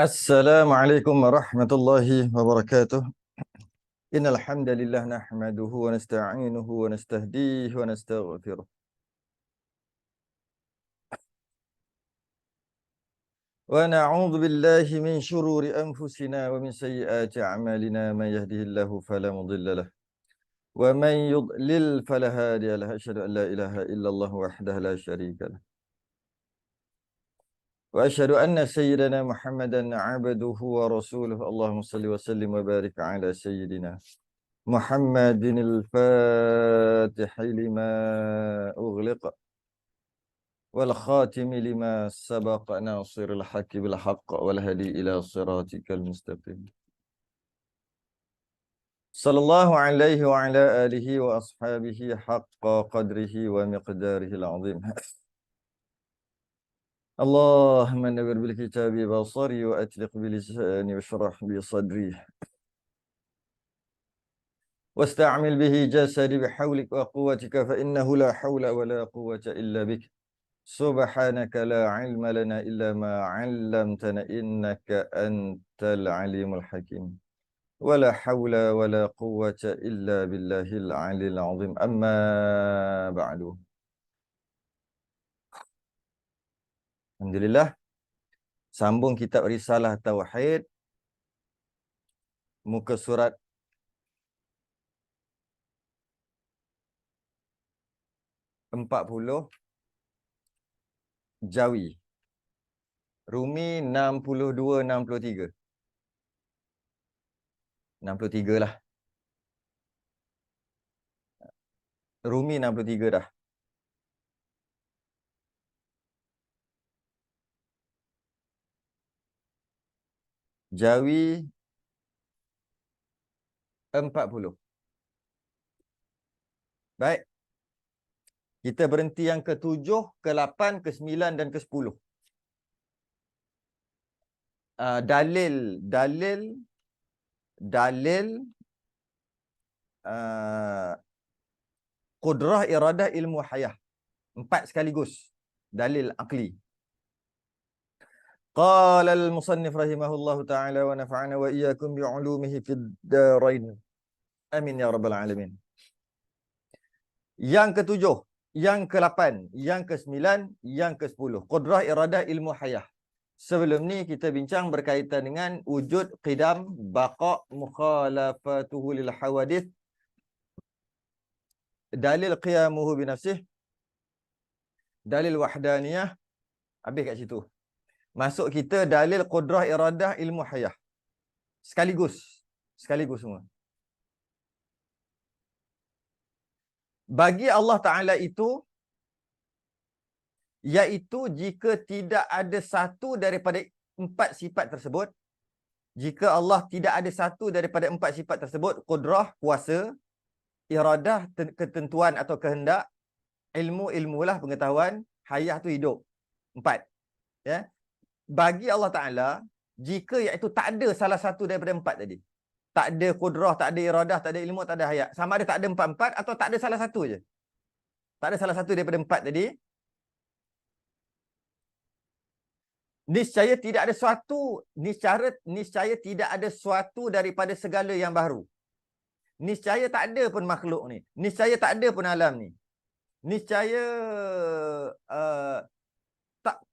Assalamualaikum warahmatullahi wabarakatuh. Innal hamdalillah nahmaduhu wa nasta'inuhu wa nastahdihi wa nastaghfiruh. Wa na'udzu billahi min shururi anfusina wa min sayyiati a'malina man yahdihillahu fala mudilla lahu wa man yudlil fala hadiya lahu. Asyhadu an la ilaha illallah wahdahu la syarika lahu. Wa asyhadu anna sayyidana Muhammadan 'abduhu wa rasuluhu. Allahumma shalli wa sallim wa barik ala sayyidina محمد الفاتح لما أغلق والخاتم لما سبق ناصر الحق بالحق والهدي إلى صراطك المستقيم صلى الله عليه وعلى آله وأصحابه حق قدره ومقداره العظيم. اللهم نور بالكتاب بصري وأطلق بلساني واشرح بصدري واستعمل به جسدي بحولك وقوتك فإنه لا حول ولا قوة إلا بك. سبحانك لا علم لنا إلا ما علمتنا إنك أنت العليم الحكيم. ولا حول ولا قوة إلا بالله العلي العظيم. أما بعد. Alhamdulillah. Sambung kitab Risalah Tauhid. Muka surat 40. Jawi. Rumi 62-63. 63 lah. Rumi 63 dah. Jawi 40. Baik. Kita berhenti yang ke-7, ke-8, ke-9 dan ke-10. Dalil qudrah, iradah, ilmu, hayah. 4 sekaligus. Dalil aqli. Qala al-musannif rahimahullahu ta'ala wa nafa'ana wa iyyakum bi'ulumihi fid darain. Amin ya rabbal alamin. Yang ke-7, yang ke-8, yang ke-9, yang ke-10. Qudrah, iradah, ilmu, hayah. Sebelum ni kita bincang berkaitan dengan wujud, qidam, baqa', mukhalafatuhu lil hawadith, dalil qiyamuhu binafsih, dalil wahdaniyah. Habis kat situ. Masuk kita dalil qudrah, iradah, ilmu, hayah. Sekaligus semua. Bagi Allah Ta'ala itu, iaitu jika tidak ada satu daripada 4 sifat tersebut, jika Allah tidak ada satu daripada 4 sifat tersebut, qudrah, kuasa, iradah, ketentuan atau kehendak, ilmulah pengetahuan, hayah tu hidup. 4. Ya. Bagi Allah Ta'ala, jika iaitu tak ada salah satu daripada 4 tadi, tak ada qudrah, tak ada iradah, tak ada ilmu, tak ada hayat, sama ada tak ada 4-4 atau tak ada salah satu je, tak ada salah satu daripada 4 tadi, niscaya tidak ada suatu, niscaya tidak ada suatu daripada segala yang baru. Niscaya tak ada pun makhluk ni. Niscaya tak ada pun alam ni. Niscaya tak,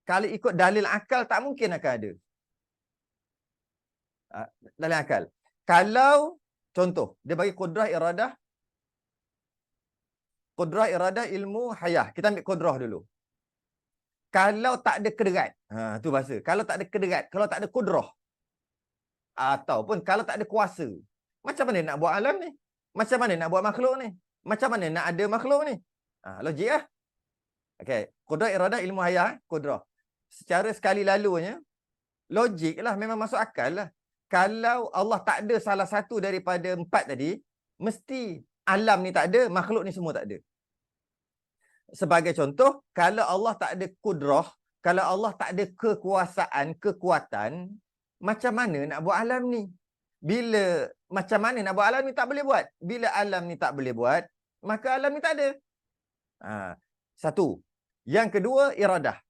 kalau ikut dalil akal tak mungkin akan ada. Dalil akal. Kalau contoh, dia bagi qudrah, iradah, ilmu, hayah. Kita ambil qudrah dulu. Kalau tak ada kederat, tu bahasa. Kalau tak ada kederat, kalau tak ada qudrah, ataupun kalau tak ada kuasa, macam mana nak buat alam ni? Macam mana nak buat makhluk ni? Macam mana nak ada makhluk ni? Logik lah. Okay. Qudrah, iradah, ilmu, hayah. Qudrah. Secara sekali lalunya, logik lah. Memang masuk akal lah. Kalau Allah tak ada salah satu daripada 4 tadi, mesti alam ni tak ada, makhluk ni semua tak ada. Sebagai contoh, kalau Allah tak ada qudrah, kalau Allah tak ada kekuasaan, kekuatan, macam mana nak buat alam ni? Macam mana nak buat alam ni? Tak boleh buat. Bila alam ni tak boleh buat, maka alam ni tak ada. Satu. Yang kedua, iradah.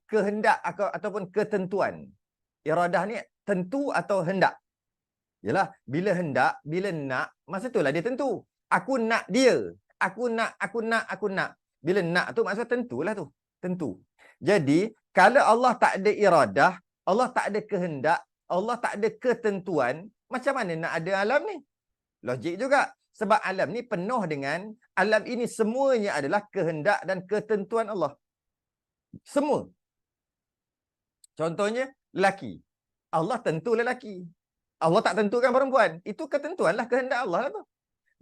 Kehendak ataupun ketentuan. Iradah ni tentu atau hendak? Yalah, bila hendak, bila nak, masa itulah dia tentu. Aku nak dia. Aku nak. Bila nak tu maksud tentulah tu. Tentu. Jadi, kalau Allah tak ada iradah, Allah tak ada kehendak, Allah tak ada ketentuan, macam mana nak ada alam ni? Logik juga. Sebab alam ni penuh dengan, alam ini semuanya adalah kehendak dan ketentuan Allah. Semua. Contohnya, lelaki. Allah tentu lelaki. Allah tak tentukan perempuan. Itu ketentuanlah kehendak Allah lah tu.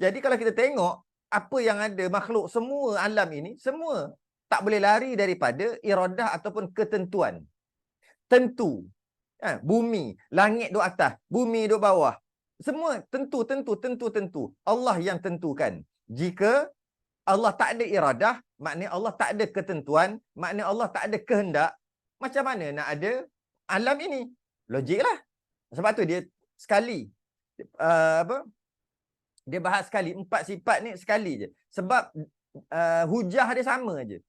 Jadi kalau kita tengok, apa yang ada makhluk, semua alam ini, semua tak boleh lari daripada iradah ataupun ketentuan. Tentu. Bumi, langit duduk atas, bumi duduk bawah. Semua tentu. Allah yang tentukan. Jika Allah tak ada iradah, maknanya Allah tak ada ketentuan, maknanya Allah tak ada kehendak, macam mana nak ada alam ini? Logiklah. Sebab tu dia sekali dia bahas sekali 4 sifat ni sekali je. Sebab hujah dia sama je.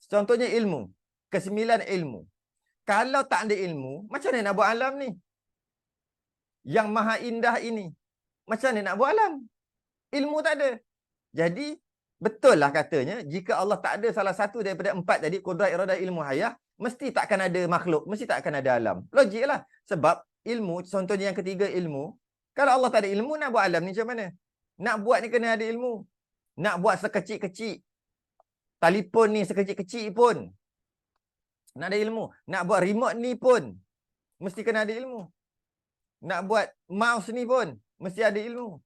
Contohnya ilmu, ke-9 ilmu. Kalau tak ada ilmu, macam mana nak buat alam ni? Yang maha indah ini, macam mana nak buat alam? Ilmu tak ada. Jadi betul lah katanya, jika Allah tak ada salah satu daripada 4 tadi, qudrat, iradah, ilmu, hayah, mesti tak akan ada makhluk, mesti tak akan ada alam. Logik lah. Sebab ilmu, contohnya yang ketiga ilmu, kalau Allah tak ada ilmu, nak buat alam ni macam mana? Nak buat ni kena ada ilmu. Nak buat sekecil-kecil, telefon ni sekecil-kecil pun, nak ada ilmu. Nak buat remote ni pun, mesti kena ada ilmu. Nak buat mouse ni pun, mesti ada ilmu.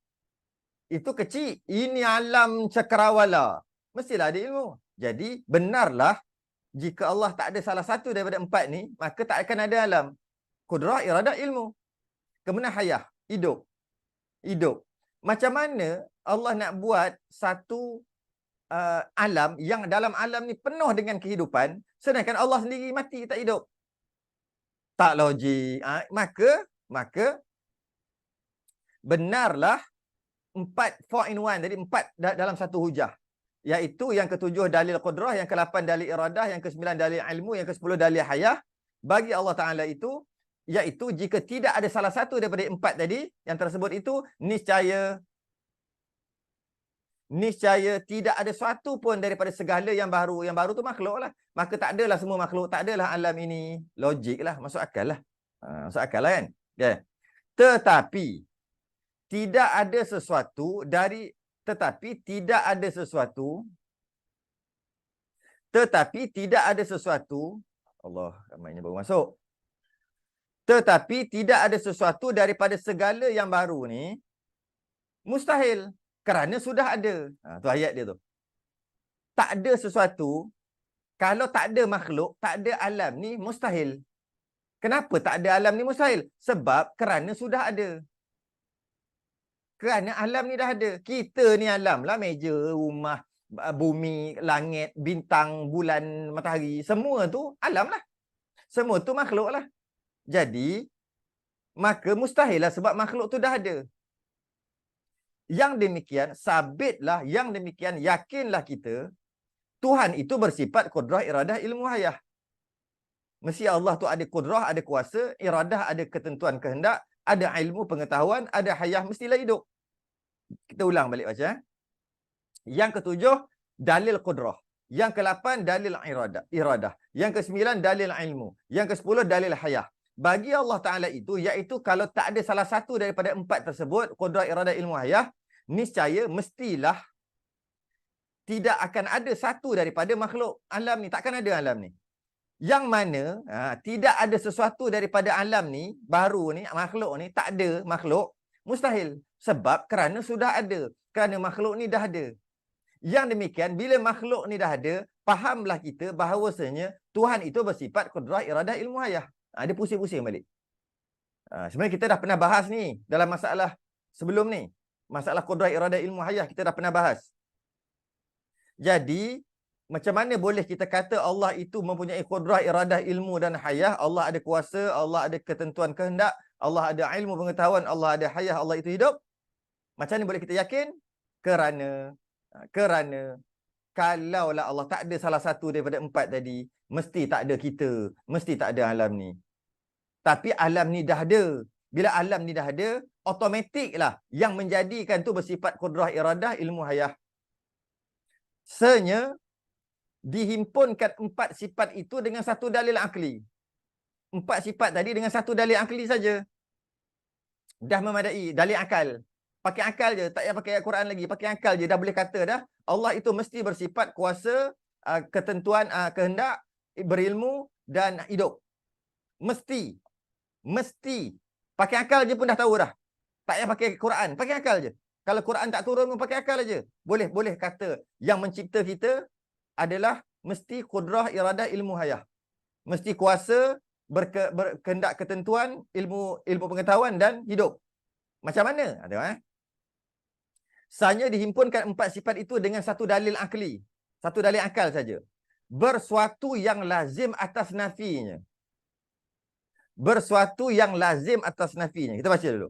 Itu kecil. Ini alam cakrawala. Mestilah ada ilmu. Jadi, benarlah, jika Allah tak ada salah satu daripada 4 ni, maka tak akan ada alam. Qudrah, iradah, ilmu. Kemudian hayah, hidup. Macam mana Allah nak buat satu alam yang dalam alam ni penuh dengan kehidupan, sedangkan Allah sendiri mati, tak hidup? Tak logik. Maka benarlah 4 in 1. Jadi 4 dalam satu hujah. Iaitu yang ke-7 dalil qudrah, yang ke-8 dalil iradah, yang ke-9 dalil ilmu, yang ke-10 dalil hayah. Bagi Allah Ta'ala itu, iaitu jika tidak ada salah satu daripada 4 tadi, yang tersebut itu, niscaya tidak ada suatu pun daripada segala yang baru. Yang baru tu makhluk lah. Maka tak adalah semua makhluk, tak adalah alam ini. Logik lah, masuk akal lah. Masuk akal lah kan? Okay. Tetapi tidak ada sesuatu tetapi tidak ada sesuatu Allah, ramainya baru masuk. Tetapi tidak ada sesuatu daripada segala yang baru ni mustahil, kerana sudah ada. Tu ayat dia tu. Tak ada sesuatu, kalau tak ada makhluk, tak ada alam ni mustahil. Kenapa tak ada alam ni mustahil? Sebab kerana sudah ada. Kerana alam ni dah ada. Kita ni alam lah, meja, rumah, bumi, langit, bintang, bulan, matahari. Semua tu alam lah. Semua tu makhluk lah. Jadi, maka mustahil lah sebab makhluk tu dah ada. Yang demikian, sabitlah, yang demikian, yakinlah kita, Tuhan itu bersifat qudrah, iradah, ilmu, hayah. Mesti Allah tu ada qudrah, ada kuasa, iradah, ada ketentuan kehendak, ada ilmu, pengetahuan, ada hayah, mestilah hidup. Kita ulang balik baca. Yang ke-7, dalil qudrah. Yang ke-8, dalil iradah. Yang ke-9, dalil ilmu. Yang ke-10, dalil hayah. Bagi Allah Ta'ala itu, iaitu kalau tak ada salah satu daripada 4 tersebut, qudrah, iradah, ilmu, hayah, niscaya, mestilah tidak akan ada satu daripada makhluk alam ni. Takkan ada alam ni. Yang mana tidak ada sesuatu daripada alam ni, baru ni, makhluk ni, tak ada makhluk, mustahil. Sebab kerana sudah ada. Kerana makhluk ni dah ada. Yang demikian, bila makhluk ni dah ada, fahamlah kita bahawasanya Tuhan itu bersifat qudrah, iradah, ilmu, hayah. Dia pusing-pusing balik. Sebenarnya kita dah pernah bahas ni dalam masalah sebelum ni. Masalah qudrah, iradah, ilmu, hayah kita dah pernah bahas. Jadi, macam mana boleh kita kata Allah itu mempunyai qudrah, iradah, ilmu dan hayah? Allah ada kuasa, Allah ada ketentuan kehendak, Allah ada ilmu pengetahuan, Allah ada hayah, Allah itu hidup. Macam mana boleh kita yakin? Kerana kalaulah Allah tak ada salah satu daripada 4 tadi, mesti tak ada kita, mesti tak ada alam ni. Tapi alam ni dah ada. Bila alam ni dah ada, automatiklah yang menjadikan tu bersifat kudrah iradah ilmu hayah. Senya dihimpunkan 4 sifat itu dengan satu dalil akli. 4 sifat tadi dengan satu dalil akli saja. Dah memadai, dalil akal. Pakai akal je, tak payah pakai Al-Quran lagi. Pakai akal je, dah boleh kata dah. Allah itu mesti bersifat kuasa, ketentuan, kehendak, berilmu dan hidup. Mesti. Mesti. Pakai akal je pun dah tahu dah. Tak payah pakai Quran, pakai akal je. Kalau Quran tak turun pun pakai akal aja. Boleh kata yang mencipta kita adalah mesti kudrah iradah ilmu hayah. Mesti kuasa berkehendak ketentuan ilmu pengetahuan dan hidup. Macam mana? Ada Sanya dihimpunkan 4 sifat itu dengan satu dalil akli. Satu dalil akal saja. Bersuatu yang lazim atas nafinya. Bersuatu yang lazim atas nafinya. Kita baca dulu.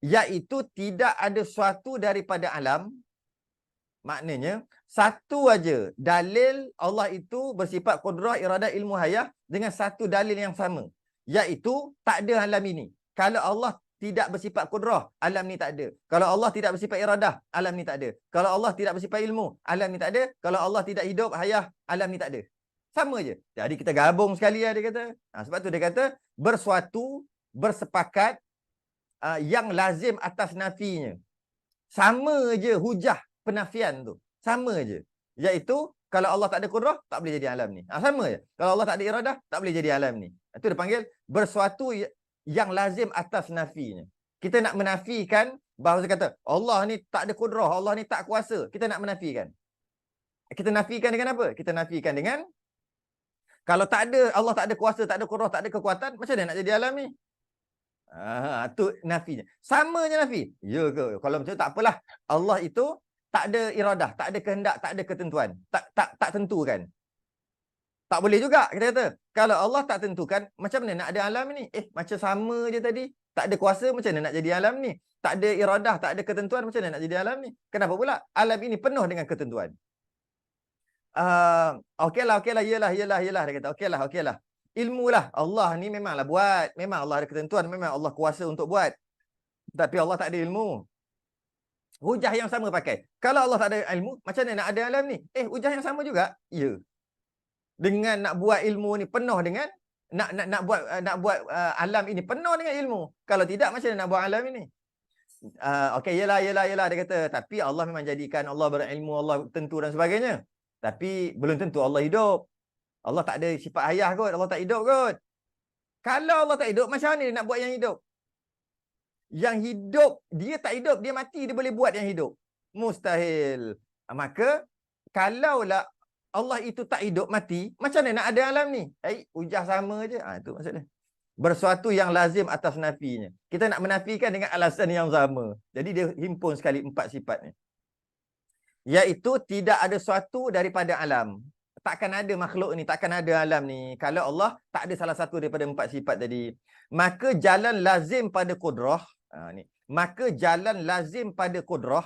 Iaitu tidak ada suatu daripada alam. Maknanya, satu aja dalil Allah itu bersifat kudrah iradah ilmu hayah dengan satu dalil yang sama. Iaitu tak ada alam ini. Kalau Allah tidak bersifat kudrah, alam ni tak ada. Kalau Allah tidak bersifat iradah, alam ni tak ada. Kalau Allah tidak bersifat ilmu, alam ni tak ada. Kalau Allah tidak hidup, hayah, alam ni tak ada. Sama je. Jadi kita gabung sekali lah dia kata. Sebab tu dia kata, bersuatu, bersepakat, yang lazim atas nafinya. Sama je hujah penafian tu. Sama je. Iaitu, kalau Allah tak ada kudrah, tak boleh jadi alam ni. Sama je. Kalau Allah tak ada iradah, tak boleh jadi alam ni. Itu dia panggil bersuatu yang lazim atas nafinya. Kita nak menafikan bahawa dia kata, Allah ni tak ada kudrah, Allah ni tak kuasa. Kita nak menafikan. Kita nafikan dengan apa? Kita nafikan dengan, kalau tak ada, Allah tak ada kuasa, tak ada kudrah, tak ada kekuatan, macam mana nak jadi alam ni? Tu nafinya. Samanya nafi. Ya ke? Kalau macam tu tak apalah. Allah itu tak ada iradah, tak ada kehendak, tak ada ketentuan. Tak tentukan. Tak boleh juga kita kata. Kalau Allah tak tentukan, macam mana nak ada alam ni? Macam sama je tadi. Tak ada kuasa, macam mana nak jadi alam ni? Tak ada iradah, tak ada ketentuan, macam mana nak jadi alam ni? Kenapa pula? Alam ini penuh dengan ketentuan. Okeylah, yalah. Dia kata, okeylah. Ilmu lah. Allah ni memanglah buat. Memang Allah ada ketentuan. Memang Allah kuasa untuk buat. Tapi Allah tak ada ilmu. Hujah yang sama pakai. Kalau Allah tak ada ilmu, macam mana nak ada alam ni? Hujah yang sama juga. Ya. Dengan nak buat ilmu ni penuh dengan nak buat alam ini penuh dengan ilmu. Kalau tidak, macam mana nak buat alam ini? Okey, yalah. Dia kata, tapi Allah memang jadikan Allah berilmu, Allah tentu dan sebagainya. Tapi belum tentu Allah hidup. Allah tak ada sifat hayah kot. Allah tak hidup kot. Kalau Allah tak hidup, macam mana dia nak buat yang hidup? Yang hidup, dia tak hidup, dia mati, dia boleh buat yang hidup. Mustahil. Maka, kalaulah Allah itu tak hidup, mati, macam mana nak ada alam ni? Hujah sama je. Itu maksudnya. Bersuatu yang lazim atas nafinya. Kita nak menafikan dengan alasan yang sama. Jadi dia himpun sekali 4 sifat ni. Iaitu tidak ada suatu daripada alam. Takkan ada makhluk ni, takkan ada alam ni. Kalau Allah tak ada salah satu daripada 4 sifat tadi. Maka jalan lazim pada kudrah. Maka jalan lazim pada kudrah.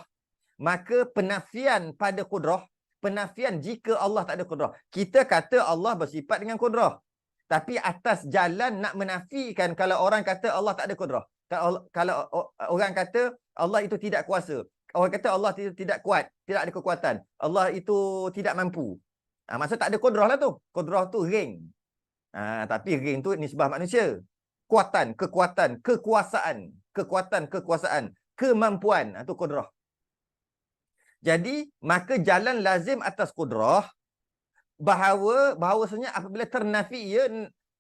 Maka penafian pada kudrah. Penafian jika Allah tak ada kudrah. Kita kata Allah bersifat dengan kudrah. Tapi atas jalan nak menafikan kalau orang kata Allah tak ada kudrah. Kalau orang kata Allah itu tidak kuasa. Orang kata Allah itu tidak kuat. Tidak ada kekuatan. Allah itu tidak mampu. Maksud tak ada kudrah lah tu. Kudrah tu ring. Tapi ring tu nisbah manusia. Kekuatan, kekuasaan, kemampuan. Itu kudrah. Jadi, maka jalan lazim atas kudrah bahawasanya apabila ternafi ia,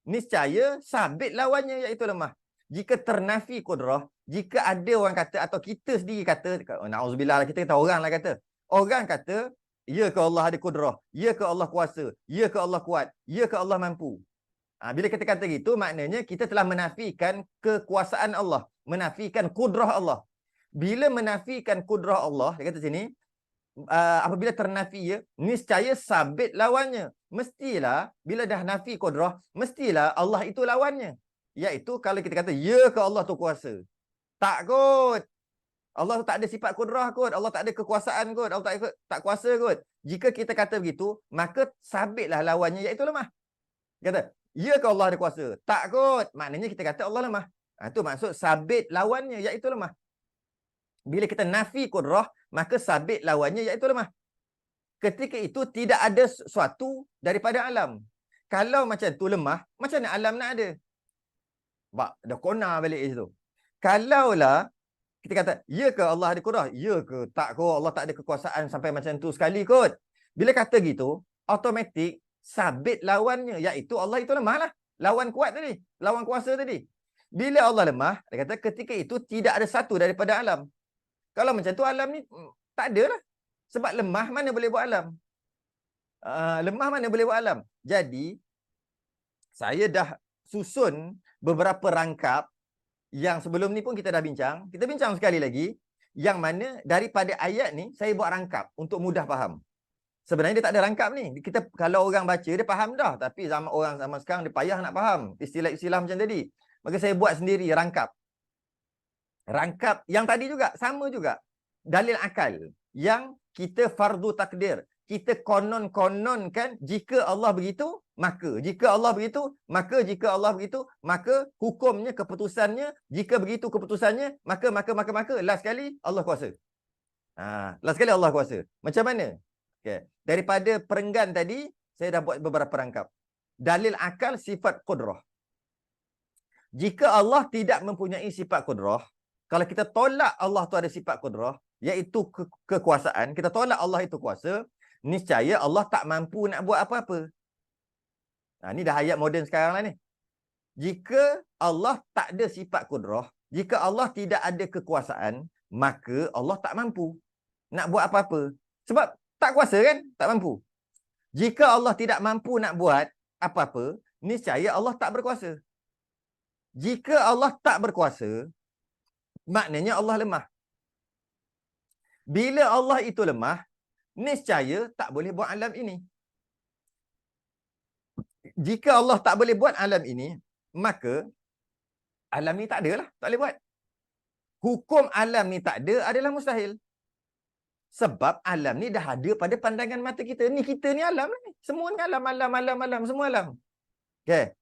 niscaya sabit lawannya iaitu lemah. Jika ternafi kudrah, jika ada orang kata atau kita sendiri kata, na'udzubillah kita kata orang lah kata. Orang kata, ya ke Allah ada kudrah, ya ke Allah kuasa, ya ke Allah kuat, ya ke Allah mampu. Bila kita kata gitu, maknanya kita telah menafikan kekuasaan Allah, menafikan kudrah Allah. Bila menafikan kudrah Allah, dia kata sini, apabila ternafi ya, niscaya sabit lawannya. Mestilah, bila dah nafi kudrah, mestilah Allah itu lawannya. Iaitu kalau kita kata, ya ke Allah tu kuasa. Tak kot. Allah tak ada sifat kudrah kot. Allah tak ada kekuasaan kot. Allah tak kuasa kot. Jika kita kata begitu, maka sabitlah lawannya iaitu lemah. Kata, Ya ke Allah ada kuasa? Tak kot. Maknanya kita kata Allah lemah. Itu maksud sabit lawannya, iaitu lemah. Bila kita nafi kudrah, maka sabit lawannya, iaitu lemah. Ketika itu tidak ada sesuatu daripada alam. Kalau macam tu lemah, macam mana alam nak ada? Bak, dah kona balik di situ. Kalaulah kita kata, ya ke Allah ada kudrah? Ya ke? Tak kot. Allah tak ada kekuasaan sampai macam tu sekali kot. Bila kata gitu, automatik sabit lawannya, iaitu Allah itu lemah lah. Lawan kuat tadi. Lawan kuasa tadi. Bila Allah lemah, dia kata ketika itu tidak ada satu daripada alam. Kalau macam tu alam ni tak ada lah. Sebab lemah mana boleh buat alam? Lemah mana boleh buat alam? Jadi, saya dah susun beberapa rangkap yang sebelum ni pun kita dah bincang. Kita bincang sekali lagi. Yang mana daripada ayat ni, saya buat rangkap untuk mudah faham. Sebenarnya dia tak ada rangkap ni. Kita kalau orang baca, dia faham dah. Tapi orang zaman sekarang, dia payah nak faham istilah-istilah macam tadi. Maka saya buat sendiri rangkap. Rangkap yang tadi juga, sama juga. Dalil akal. Yang kita fardu takdir. Kita konon-kononkan jika Allah begitu, maka. Jika Allah begitu, maka. Jika Allah begitu, maka. Hukumnya, keputusannya. Jika begitu keputusannya, maka. Last sekali, Allah kuasa. Last sekali Allah kuasa. Macam mana? Okay. Daripada perenggan tadi, saya dah buat beberapa rangkap. Dalil akal sifat kudrah. Jika Allah tidak mempunyai sifat kudrah, kalau kita tolak Allah tu ada sifat kudrah, iaitu kekuasaan, kita tolak Allah itu kuasa, niscaya Allah tak mampu nak buat apa-apa. Ni dah ayat moden sekarang lah ni. Jika Allah tak ada sifat kudrah, jika Allah tidak ada kekuasaan, maka Allah tak mampu nak buat apa-apa. Sebab tak kuasa kan? Tak mampu. Jika Allah tidak mampu nak buat apa-apa, niscaya Allah tak berkuasa. Jika Allah tak berkuasa, maknanya Allah lemah. Bila Allah itu lemah, niscaya tak boleh buat alam ini. Jika Allah tak boleh buat alam ini, maka alam ni tak ada lah. Tak boleh buat. Hukum alam ni tak ada adalah mustahil. Sebab alam ni dah ada pada pandangan mata kita. Ni kita ni alam ni. Semua ni alam. Semua alam. Okay.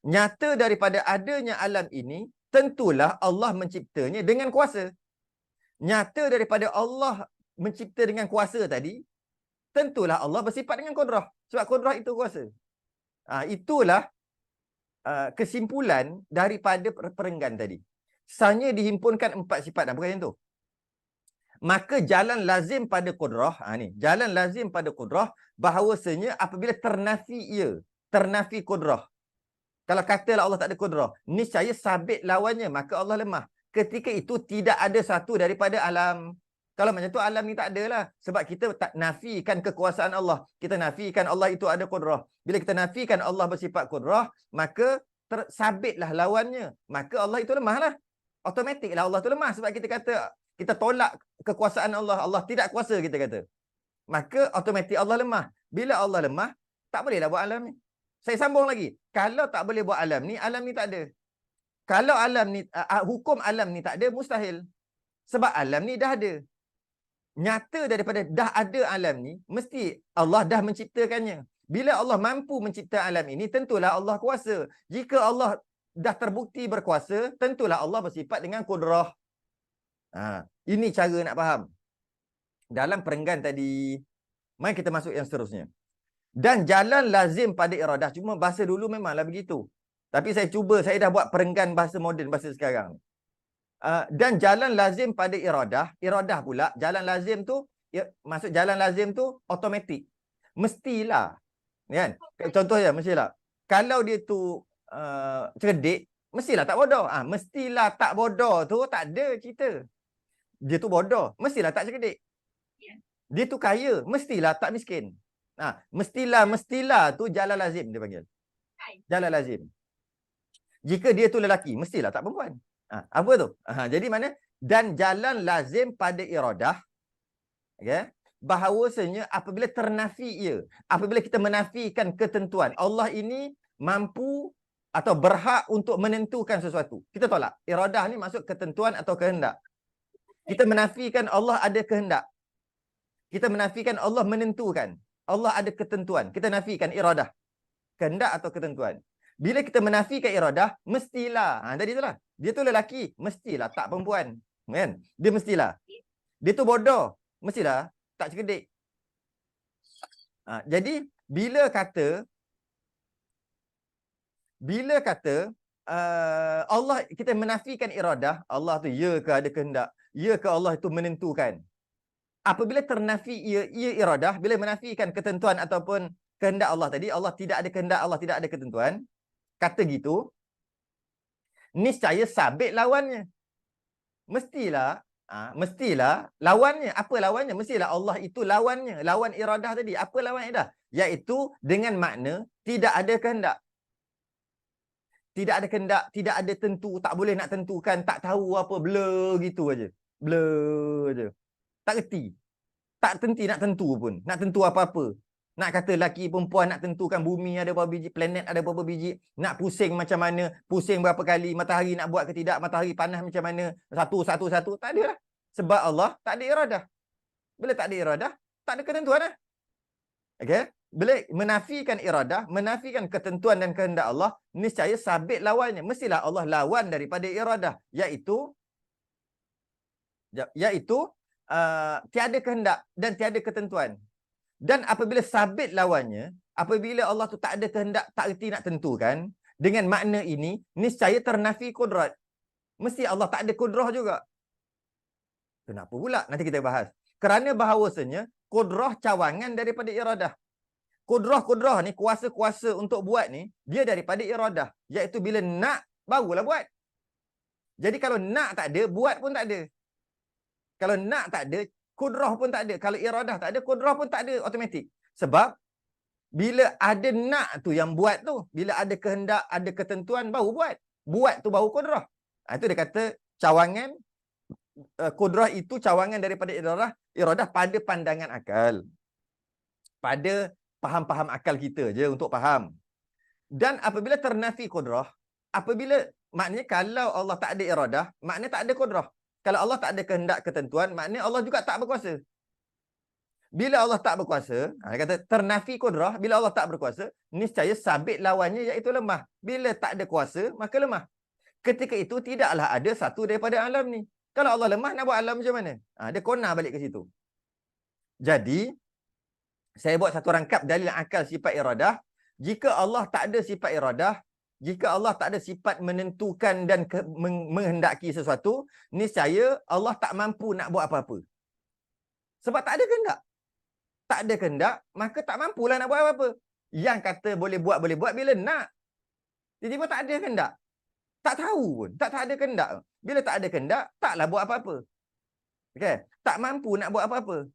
Nyata daripada adanya alam ini, tentulah Allah menciptanya dengan kuasa. Nyata daripada Allah mencipta dengan kuasa tadi, tentulah Allah bersifat dengan kudrah. Sebab kudrah itu kuasa. Itulah kesimpulan daripada perenggan tadi. Sanya dihimpunkan 4 sifat. Bukan yang tu. Maka jalan lazim pada kudrah, jalan lazim pada kudrah, bahawasanya apabila ternafi ia, ternafi kudrah. Kalau katalah Allah tak ada kudrah, niscaya sabit lawannya, maka Allah lemah. Ketika itu tidak ada satu daripada alam. Kalau macam tu alam ni tak ada lah. Sebab kita tak nafikan kekuasaan Allah. Kita nafikan Allah itu ada kudrah. Bila kita nafikan Allah bersifat kudrah, maka sabitlah lawannya. Maka Allah itu lemah lah. Automatiklah Allah itu lemah. Sebab kita kata, kita tolak kekuasaan Allah. Allah tidak kuasa, kita kata. Maka automatik Allah lemah. Bila Allah lemah, tak bolehlah buat alam ni. Saya sambung lagi. Kalau tak boleh buat alam ni tak ada. Kalau alam ni, hukum alam ni tak ada, mustahil. Sebab alam ni dah ada. Nyata daripada dah ada alam ni, mesti Allah dah menciptakannya. Bila Allah mampu mencipta alam ini, tentulah Allah kuasa. Jika Allah dah terbukti berkuasa, tentulah Allah bersifat dengan kudrah. Ini cara nak faham. Dalam perenggan tadi, mari kita masuk yang seterusnya. Dan jalan lazim pada iradah. Cuma bahasa dulu memanglah begitu. Tapi saya dah buat perenggan bahasa moden, bahasa sekarang. Dan jalan lazim pada iradah. Iradah pula, jalan lazim tu, maksud jalan lazim tu automatik. Mestilah. Kan? Contohnya, mestilah. Kalau dia tu cerdik, mestilah tak bodoh. Mestilah tak bodoh tu tak ada cerita. Dia tu bodoh, mestilah tak cerdik. Dia tu kaya, mestilah tak miskin. Mestilah tu jalan lazim dia panggil. Jalan lazim. Jika dia tu lelaki, mestilah tak perempuan. Apa tu? Jadi mana? Dan jalan lazim pada iradah, okay? Bahawasanya apabila ternafi ia, apabila kita menafikan ketentuan, Allah ini mampu atau berhak untuk menentukan sesuatu. Kita tolak. Iradah ni maksud ketentuan atau kehendak. Kita menafikan Allah ada kehendak. Kita menafikan Allah menentukan. Allah ada ketentuan. Kita nafikan iradah. Kehendak atau ketentuan. Bila kita menafikan iradah, mestilah. Tadi itulah. Dia tu lelaki, mestilah tak perempuan. Kan? Dia mestilah. Dia tu bodoh, mestilah tak cerdik. Jadi bila kata Allah, kita menafikan iradah, Allah tu ya ke ada kehendak, ya ke Allah itu menentukan. Apabila ternafi ia iradah, bila menafikan ketentuan ataupun kehendak Allah tadi, Allah tidak ada kehendak, Allah tidak ada ketentuan, kata gitu, niscaya sabit lawannya. Mestilah lawannya. Apa lawannya? Mestilah Allah itu lawannya. Lawan iradah tadi. Apa lawan iradah? Iaitu dengan makna tidak ada kehendak. Tidak ada kehendak, tidak ada tentu, tak boleh nak tentukan, tak tahu apa, blur gitu aja. Blur aja. Tak reti. Tak tenti nak tentu pun. Nak tentu apa-apa. Nak kata lelaki perempuan nak tentukan bumi ada berapa biji, planet ada berapa biji, nak pusing macam mana, pusing berapa kali, matahari nak buat ke tidak, matahari panas macam mana, satu. Tak ada lah. Sebab Allah tak ada iradah. Bila tak ada iradah, tak ada ketentuan lah. Okay? Bila menafikan iradah, menafikan ketentuan dan kehendak Allah, niscaya sabit lawannya. Mestilah Allah lawan daripada iradah. Iaitu tiada kehendak dan tiada ketentuan. Dan apabila sabit lawannya, apabila Allah tu tak ada kehendak, tak erti nak tentukan, dengan makna ini, niscaya ternafi kudrat. Mesti Allah tak ada kudrah juga. Kenapa pula? Nanti kita bahas. Kerana bahawasanya, kudrah cawangan daripada iradah. Kudrah ni, kuasa-kuasa untuk buat ni, dia daripada iradah. Iaitu bila nak, barulah buat. Jadi kalau nak tak ada, buat pun tak ada. Kalau nak tak ada, kudrah pun tak ada. Kalau iradah tak ada, kudrah pun tak ada automatik. Sebab bila ada nak tu yang buat tu, bila ada kehendak, ada ketentuan, baru buat. Buat tu baru kudrah. Itu dia kata cawangan, kudrah itu cawangan daripada iradah pada pandangan akal. Pada faham-faham akal kita je untuk faham. Dan apabila ternafi kudrah, apabila maknanya kalau Allah tak ada iradah, maknanya tak ada kudrah. Kalau Allah tak ada kehendak ketentuan, maknanya Allah juga tak berkuasa. Bila Allah tak berkuasa, dia kata ternafi kudrah, bila Allah tak berkuasa, niscaya sabit lawannya iaitu lemah. Bila tak ada kuasa, maka lemah. Ketika itu tidaklah ada satu daripada alam ni. Kalau Allah lemah, nak buat alam macam mana? Dia kona balik ke situ. Jadi, saya buat satu rangkap dalil akal sifat iradah. Jika Allah tak ada sifat iradah, jika Allah tak ada sifat menentukan dan menghendaki sesuatu, niscaya Allah tak mampu nak buat apa-apa. Sebab tak ada kehendak. Tak ada kehendak, maka tak mampulah nak buat apa-apa. Yang kata boleh buat bila nak. Tiba-tiba tak ada kehendak. Tak tahu pun, tak ada kehendak. Bila tak ada kehendak, taklah buat apa-apa. Okay? Tak mampu nak buat apa-apa.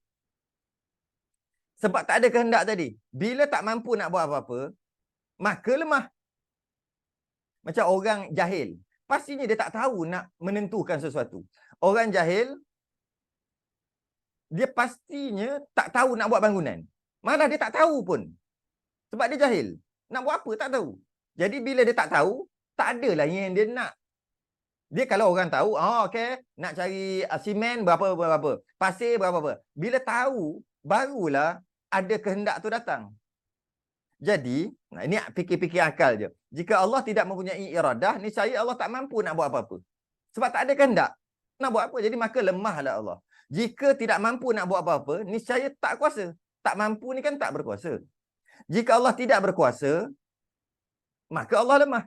Sebab tak ada kehendak tadi. Bila tak mampu nak buat apa-apa, maka lemah. Macam orang jahil. Pastinya dia tak tahu nak menentukan sesuatu. Orang jahil, dia pastinya tak tahu nak buat bangunan. Malah dia tak tahu pun. Sebab dia jahil. Nak buat apa, tak tahu. Jadi bila dia tak tahu, tak adalah yang dia nak. Dia kalau orang tahu, okey, nak cari simen berapa. Pasir berapa. Bila tahu, barulah ada kehendak tu datang. Jadi, ini fikir-fikir akal je. Jika Allah tidak mempunyai iradah, niscaya Allah tak mampu nak buat apa-apa. Sebab tak ada kehendak nak buat apa. Jadi maka lemahlah Allah. Jika tidak mampu nak buat apa-apa, niscaya tak kuasa. Tak mampu ni kan tak berkuasa. Jika Allah tidak berkuasa, maka Allah lemah.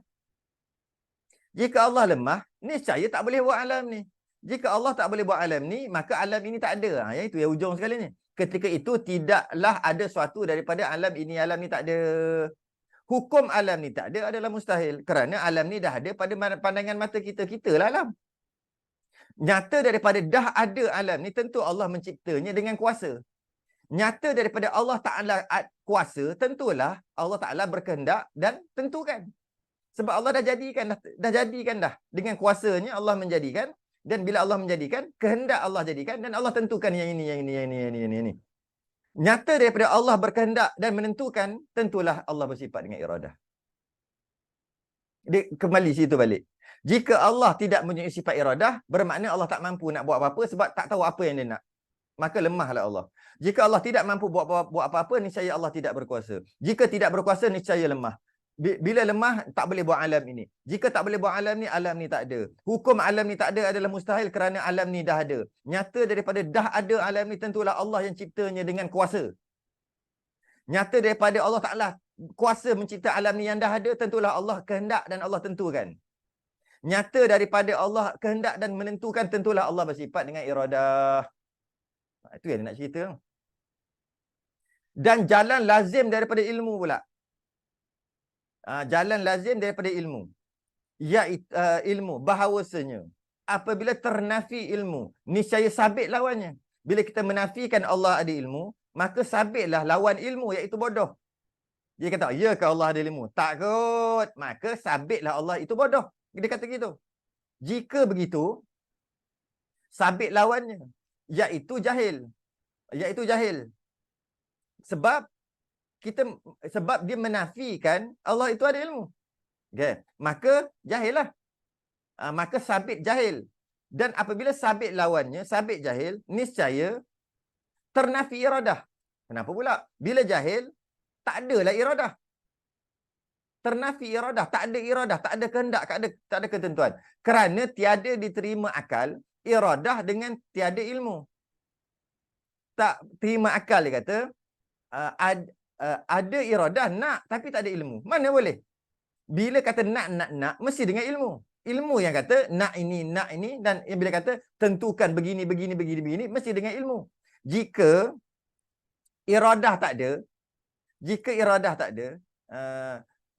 Jika Allah lemah, niscaya tak boleh buat alam ni. Jika Allah tak boleh buat alam ni, maka alam ini tak ada. Yang itu yang ujung sekali ni. Ketika itu tidaklah ada suatu daripada alam ini. Alam ni tak ada. Hukum alam ni tak ada adalah mustahil. Kerana alam ni dah ada pada pandangan mata kita. Kita lah alam. Nyata daripada dah ada alam ni, tentu Allah menciptanya dengan kuasa. Nyata daripada Allah Ta'ala kuasa, tentulah Allah Ta'ala berkehendak dan tentukan. Sebab Allah dah jadikan dah. Dengan kuasanya Allah menjadikan. Dan bila Allah menjadikan, kehendak Allah jadikan. Dan Allah tentukan yang ini. Nyata daripada Allah berkehendak dan menentukan, tentulah Allah bersifat dengan iradah. Dia kembali situ balik. Jika Allah tidak mempunyai sifat iradah, bermakna Allah tak mampu nak buat apa-apa sebab tak tahu apa yang dia nak. Maka lemahlah Allah. Jika Allah tidak mampu buat apa-apa, niscaya Allah tidak berkuasa. Jika tidak berkuasa, niscaya lemah. Bila lemah, tak boleh buat alam ini. Jika tak boleh buat alam ni tak ada. Hukum alam ni tak ada adalah mustahil kerana alam ni dah ada. Nyata daripada dah ada alam ni, tentulah Allah yang ciptanya dengan kuasa. Nyata daripada Allah Ta'ala kuasa mencipta alam ni yang dah ada, tentulah Allah kehendak dan Allah tentukan. Nyata daripada Allah kehendak dan menentukan, tentulah Allah bersifat dengan iradah. Itu yang dia nak cerita. Dan jalan lazim daripada ilmu pula. Jalan lazim daripada ilmu. Iaitu ilmu bahawasanya apabila ternafi ilmu, niscaya sabit lawannya. Bila kita menafikan Allah ada ilmu, maka sabitlah lawan ilmu, iaitu bodoh. Dia kata, ya ke Allah ada ilmu? Tak kot. Maka sabitlah Allah itu bodoh. Dia kata gitu. Jika begitu, sabit lawannya, iaitu jahil. Iaitu jahil. Sebab dia menafikan Allah itu ada ilmu. Okay. Maka jahil lah. Maka sabit jahil. Dan apabila sabit lawannya, sabit jahil, niscaya ternafi iradah. Kenapa pula? Bila jahil, tak adalah iradah. Ternafi iradah. Tak ada iradah. Tak ada kehendak. Tak ada ketentuan. Kerana tiada diterima akal iradah dengan tiada ilmu. Tak terima akal, dia kata, ada iradah nak tapi tak ada ilmu. Mana boleh? Bila kata nak, mesti dengan ilmu. Ilmu yang kata nak ini, dan bila kata tentukan begini, mesti dengan ilmu. Jika iradah tak ada,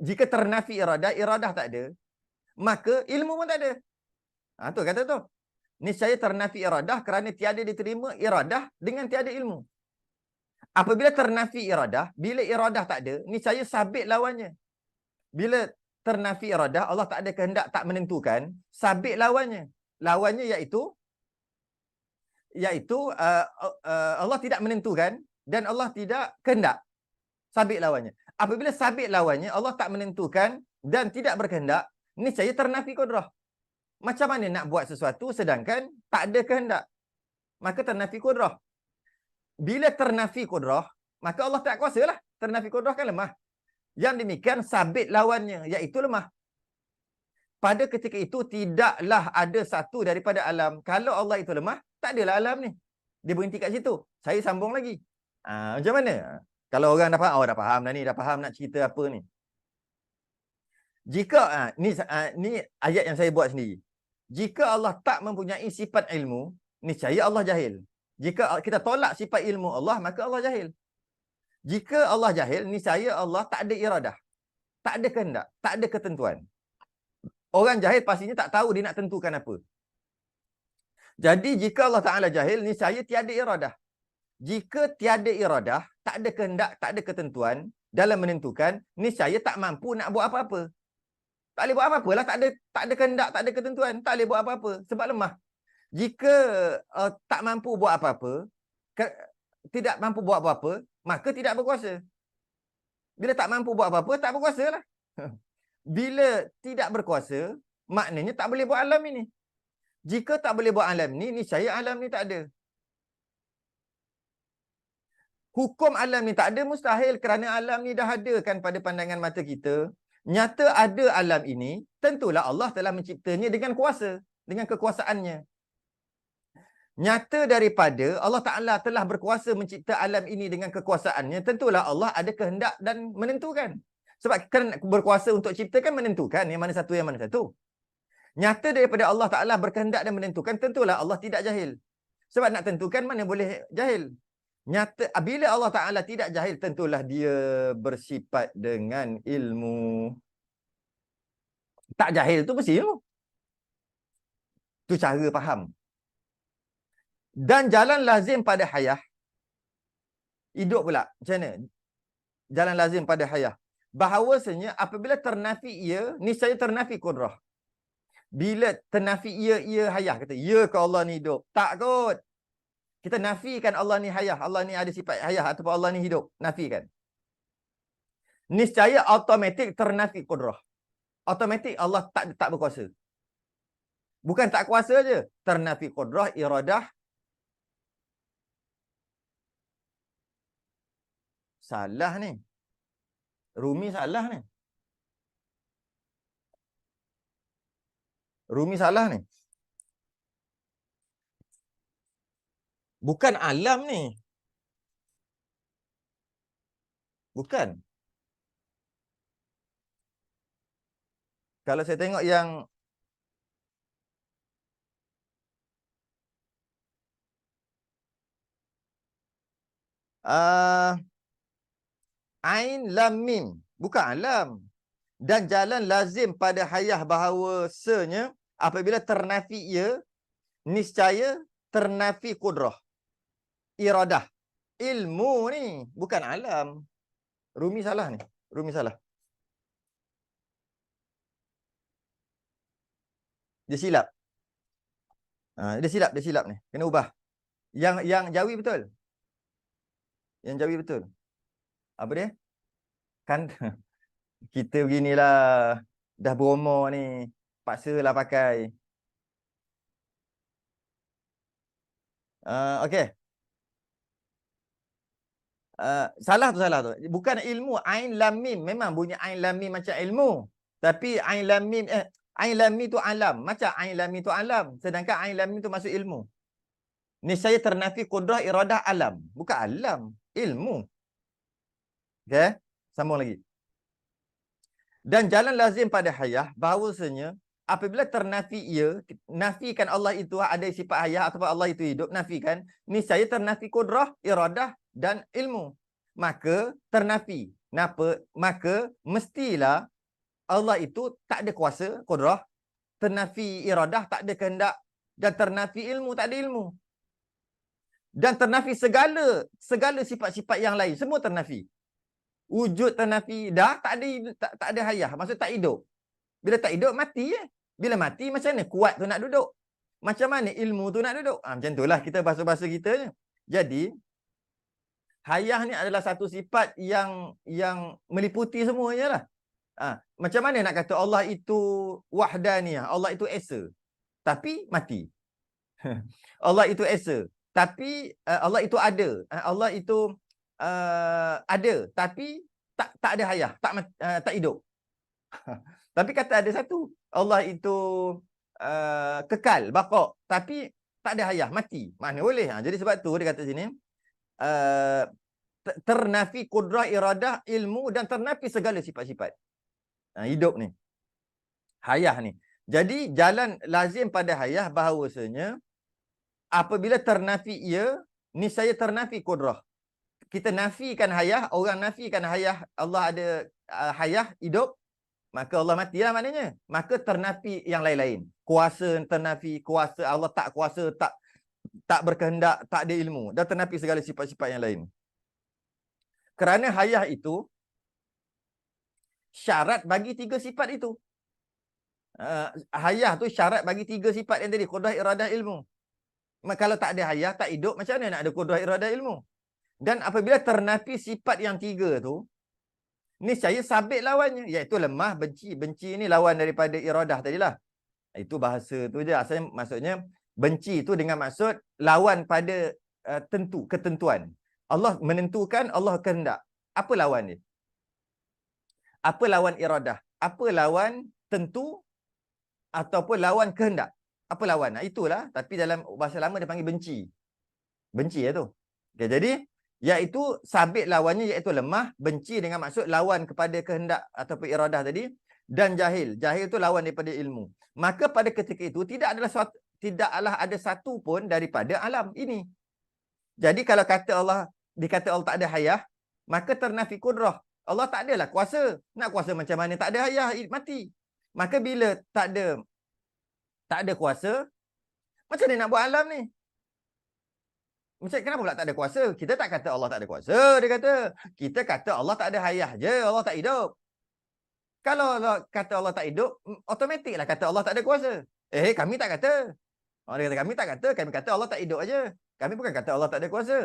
jika ternafi iradah tak ada, maka ilmu pun tak ada. Tu kata tu. Niscaya ternafi iradah kerana tiada diterima iradah dengan tiada ilmu. Apabila ternafi iradah, bila iradah tak ada, niscaya sabit lawannya. Bila ternafi iradah, Allah tak ada kehendak, tak menentukan, sabit lawannya. Lawannya iaitu Allah tidak menentukan dan Allah tidak kehendak. Sabit lawannya. Apabila sabit lawannya, Allah tak menentukan dan tidak berkehendak, niscaya ternafi kudrah. Macam mana nak buat sesuatu sedangkan tak ada kehendak? Maka ternafi kudrah. Bila ternafi kudrah, maka Allah tak kuasa lah. Ternafi kudrah kan lemah. Yang demikian sabit lawannya, iaitu lemah. Pada ketika itu tidaklah ada satu daripada alam. Kalau Allah itu lemah, tak adalah alam ni. Dia berhenti kat situ. Saya sambung lagi. Macam mana? Kalau orang dah faham, dah faham dah ni, dah faham nak cerita apa ni. Jika ni ayat yang saya buat sendiri. Jika Allah tak mempunyai sifat ilmu, niscaya Allah jahil. Jika kita tolak sifat ilmu Allah, maka Allah jahil. Jika Allah jahil, niscaya Allah tak ada iradah. Tak ada kehendak, tak ada ketentuan. Orang jahil pastinya tak tahu dia nak tentukan apa. Jadi jika Allah Ta'ala jahil, niscaya tiada iradah. Jika tiada iradah, tak ada kehendak, tak ada ketentuan dalam menentukan, niscaya tak mampu nak buat apa-apa. Tak boleh buat apa-apa lah, tak ada kehendak, tak ada ketentuan, tak boleh buat apa-apa sebab lemah. Jika tak mampu buat apa-apa, tidak mampu buat apa-apa, maka tidak berkuasa. Bila tak mampu buat apa-apa, tak berkuasa lah. Bila tidak berkuasa, maknanya tak boleh buat alam ini. Jika tak boleh buat alam ni, niscaya alam ni tak ada. Hukum alam ni tak ada mustahil kerana alam ni dah ada kan pada pandangan mata kita. Nyata ada alam ini, tentulah Allah telah menciptanya dengan kuasa, dengan kekuasaannya. Nyata daripada Allah Ta'ala telah berkuasa mencipta alam ini dengan kekuasaannya, tentulah Allah ada kehendak dan menentukan. Sebab kan berkuasa untuk ciptakan menentukan yang mana satu, yang mana satu. Nyata daripada Allah Ta'ala berkehendak dan menentukan, tentulah Allah tidak jahil. Sebab nak tentukan mana boleh jahil. Nyata bila Allah Ta'ala tidak jahil, tentulah dia bersifat dengan ilmu. Tak jahil tu mesti ilmu. Tu cara faham. Dan jalan lazim pada hayah, hidup pula. Macam mana? Jalan lazim pada hayah. Bahawasanya apabila ternafi ia, niscaya ternafi kudrah. Bila ternafi ia hayah. Kata, ya ke Allah ni hidup? Tak kot. Kita nafikan Allah ni hayah. Allah ni ada sifat hayah ataupun Allah ni hidup. Nafikan. Niscaya automatik ternafi kudrah. Automatik Allah tak berkuasa. Bukan tak kuasa je. Ternafi kudrah, iradah. Salah ni. Rumi salah ni. Rumi salah ni. Bukan alam ni. Bukan. Kalau saya tengok yang Ain lam mim. Bukan alam. Dan jalan lazim pada hayah bahawasanya apabila ternafi ia, niscaya ternafi kudrah. Iradah. Ilmu ni. Bukan alam. Rumi salah ni. Rumi salah. Dia silap. Dia silap ni. Kena ubah. Yang Jawi betul. Yang Jawi betul. Apa dia? Kan kita beginilah. Dah berumur ni. Paksalah pakai. Okey. Salah tu. Bukan ilmu. Ain lam mim. Memang bunyi ain lam mim macam ilmu. Tapi ain lam mim ain lam mim tu alam. Macam ain lam mim tu alam. Sedangkan ain lam mim tu masuk ilmu. Niscaya ternafi kudrah iradah alam. Bukan alam. Ilmu. Okey. Sambung lagi. Dan jalan lazim pada hayah bahawasanya apabila ternafi ia, nafikan Allah itu ada sifat hayah ataupun Allah itu hidup, nafikan, niscaya ternafi kudrah, iradah dan ilmu. Maka ternafi. Kenapa? Maka mestilah Allah itu tak ada kuasa, kudrah, ternafi iradah, tak ada kehendak, dan ternafi ilmu, tak ada ilmu. Dan ternafi segala sifat-sifat yang lain, semua ternafi. Wujud ternafi, dah tak ada hayah, maksud tak hidup. Bila tak hidup, mati je. Bila mati, macam mana kuat tu nak duduk? Macam mana ilmu tu nak duduk? Macam itulah kita bahasa-bahasa kita je. Jadi, hayah ni adalah satu sifat yang meliputi semuanya lah. Macam mana nak kata Allah itu wahdaniyah, Allah itu esa, tapi mati. Allah itu esa, tapi Allah itu ada. Allah itu ada, tapi tak ada hayah, tak hidup. Tapi kata ada satu, Allah itu kekal, baqa', tapi tak ada hayah, mati. Mana boleh? Jadi sebab tu dia kata sini, ternafi kudrah, iradah, ilmu dan ternafi segala sifat-sifat. Hidup ni. Hayah ni. Jadi jalan lazim pada hayah bahawasanya apabila ternafi ia, niscaya ternafi kudrah. Kita nafikan hayah, orang nafikan hayah, Allah ada hayah, hidup, maka Allah matilah maknanya. Maka ternafi yang lain-lain. Kuasa ternafi, kuasa Allah tak kuasa, tak berkehendak, tak ada ilmu. Dan ternafi segala sifat-sifat yang lain. Kerana hayah itu syarat bagi 3 sifat itu. Hayah tu syarat bagi 3 sifat yang tadi. Qudrah, iradah, ilmu. Kalau tak ada hayah, tak hidup, macam mana nak ada qudrah, iradah, ilmu? Dan apabila ternafi sifat yang 3 tu, niscaya sabit lawannya, iaitu lemah, benci. Benci ni lawan daripada iradah tadilah. Itu bahasa tu je. Asalnya maksudnya benci tu dengan maksud lawan pada ketentuan. Allah menentukan, Allah kehendak. Apa lawan dia? Apa lawan iradah? Apa lawan tentu ataupun lawan kehendak? Apa lawan? Itulah. Tapi dalam bahasa lama dia panggil benci. Benci ya tu. Okay, jadi iaitu sabit lawannya iaitu lemah, benci dengan maksud lawan kepada kehendak ataupun iradah tadi, dan jahil. Jahil tu lawan daripada ilmu. Maka pada ketika itu tidaklah ada satu pun daripada alam ini. Jadi kalau dikata Allah tak ada hayah, maka ternafi kudrah. Allah tak adalah kuasa. Nak kuasa macam mana tak ada hayah, mati. Maka bila tak ada kuasa, macam mana nak buat alam ni? Macam kenapa pula tak ada kuasa? Kita tak kata Allah tak ada kuasa, dia kata. Kita kata Allah tak ada hayah je, Allah tak hidup. Kalau Allah kata Allah tak hidup, automatiklah kata Allah tak ada kuasa. Kami tak kata. Dia kata kami tak kata, kami kata Allah tak hidup aja. Kami bukan kata Allah tak ada kuasa.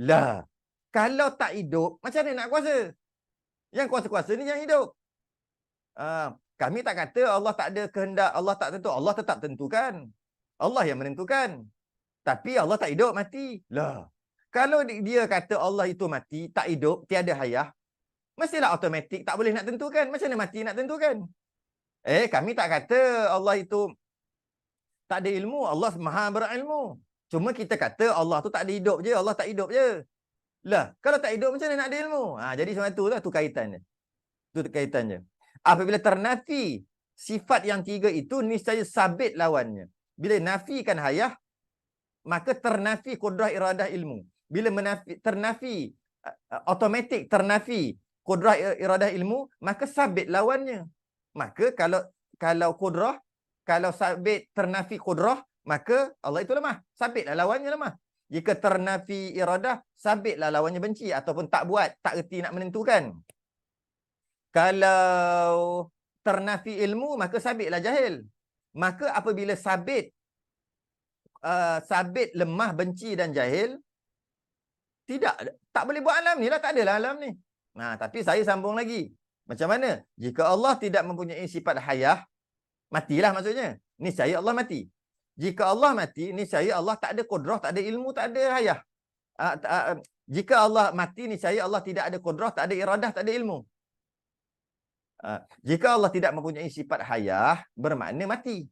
Lah, kalau tak hidup, macam mana nak kuasa? Yang kuasa-kuasa ni yang hidup. Kami tak kata Allah tak ada kehendak, Allah tak tentu. Allah tetap tentukan. Allah yang menentukan. Tapi Allah tak hidup, mati. Lah, kalau dia kata Allah itu mati, tak hidup, tiada hayah, mestilah automatik tak boleh nak tentukan. Macam mana mati nak tentukan? Kami tak kata Allah itu Tak ada ilmu, Allah maha berilmu. Cuma kita kata Allah tu tak ada hidup je, Allah tak hidup je. Lah, kalau tak hidup macam mana nak ada ilmu? Jadi semua tu lah, tu kaitannya. Tu kaitannya. Apabila ternafi sifat yang tiga itu, niscaya sabit lawannya. Bila nafikan hayah, maka ternafi kudrah iradah ilmu. Bila ternafi automatik ternafi kudrah iradah ilmu, maka sabit lawannya. Maka kalau kudrah, kalau sabit ternafi kudrah, maka Allah itu lemah. Sabitlah lawannya lemah. Jika ternafi iradah, sabitlah lawannya benci ataupun tak buat, tak erti nak menentukan. Kalau ternafi ilmu, maka sabitlah jahil. Maka apabila sabit lemah, benci dan jahil, tak boleh buat alam ni lah, tak adalah alam ni. Tapi saya sambung lagi. Macam mana? Jika Allah tidak mempunyai sifat hayah, matilah maksudnya. Niscaya Allah mati. Jika Allah mati, niscaya Allah tak ada kudrah, tak ada ilmu, tak ada hayah. Jika Allah mati, niscaya Allah tidak ada kudrah, tak ada iradah, tak ada ilmu. Jika Allah tidak mempunyai sifat hayah, bermakna mati.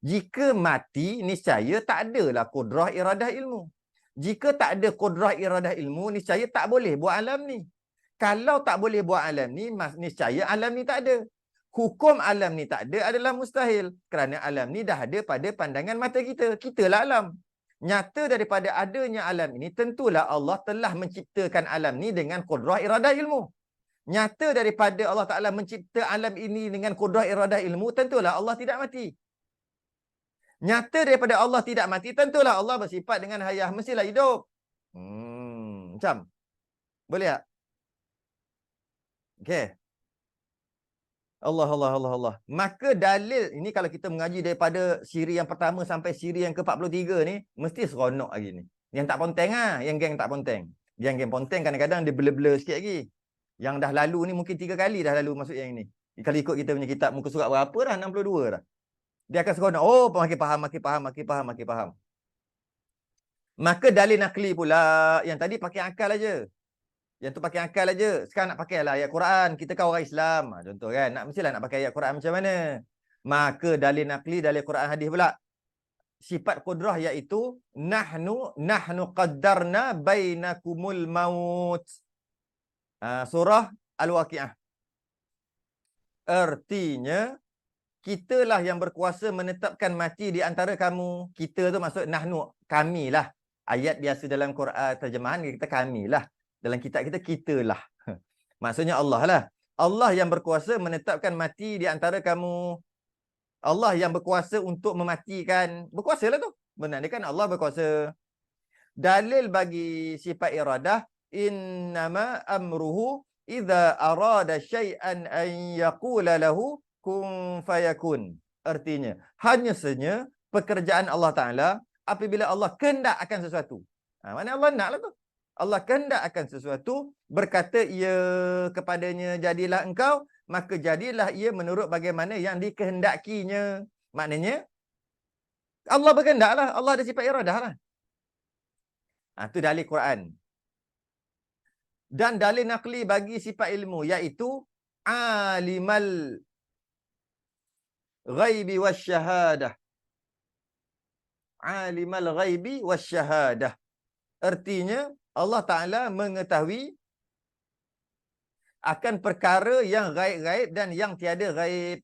Jika mati, niscaya tak adalah kudrah, iradah, ilmu. Jika tak ada kudrah, iradah, ilmu, niscaya tak boleh buat alam ni. Kalau tak boleh buat alam ni, niscaya alam ni tak ada. Hukum alam ni tak ada adalah mustahil. Kerana alam ni dah ada pada pandangan mata kita. Kitalah alam. Nyata daripada adanya alam ini, tentulah Allah telah menciptakan alam ni dengan kudrah, iradah, ilmu. Nyata daripada Allah Ta'ala mencipta alam ini dengan kudrah, iradah, ilmu, tentulah Allah tidak mati. Nyata daripada Allah tidak mati, tentulah Allah bersifat dengan hayah, mestilah hidup. Macam? Boleh tak? Okey. Allah. Maka dalil, ini kalau kita mengaji daripada siri yang pertama sampai siri yang ke-43 ni, mesti seronok lagi ni. Yang tak ponteng yang geng tak ponteng. Geng ponteng kadang-kadang dia blur-blur sikit lagi. Yang dah lalu ni mungkin 3 kali dah lalu masuk yang ini. Kalau ikut kita punya kitab muka surat berapa dah? 62 dah. Dia akan seronok. Oh, makin faham. Maka dalil nakli pula, yang tadi pakai akal aja. Yang tu pakai akal aja. Sekarang nak pakai ayat Quran. Kita kan orang Islam. Contoh kan. Mestilah nak pakai ayat Quran macam mana. Maka dalil nakli, dalil Quran hadis pula. Sifat kudrah iaitu nahnu qaddarna bainakumul maut. Surah Al-Waqi'ah. Artinya, kitalah yang berkuasa menetapkan mati di antara kamu. Kita tu maksud nahnu, kamilah. Ayat biasa dalam Quran terjemahan kita kamilah. Dalam kitab kita, kitalah. Maksudnya Allah lah. Allah yang berkuasa menetapkan mati di antara kamu. Allah yang berkuasa untuk mematikan. Berkuasa lah tu. Benar kan Allah berkuasa. Dalil bagi sifat iradah, innama amruhu idza arada syai'an an yaqula lahu kun fayakun. Artinya, hanya saja pekerjaan Allah Ta'ala apabila Allah kehendak akan sesuatu. Mana Allah nak lah tu. Allah kehendak akan sesuatu, berkata ia kepadanya, jadilah engkau, maka jadilah ia menurut bagaimana yang dikehendakinya. Maknanya, Allah berkehendak lah. Allah ada sifat iradah lah. Itu dalil Quran. Dan dalil nakli bagi sifat ilmu, iaitu alimal ghaibi wasyahadah. Alimal ghaibi wasyahadah. Artinya, Allah Ta'ala mengetahui akan perkara yang gaib-gaib dan yang tiada gaib.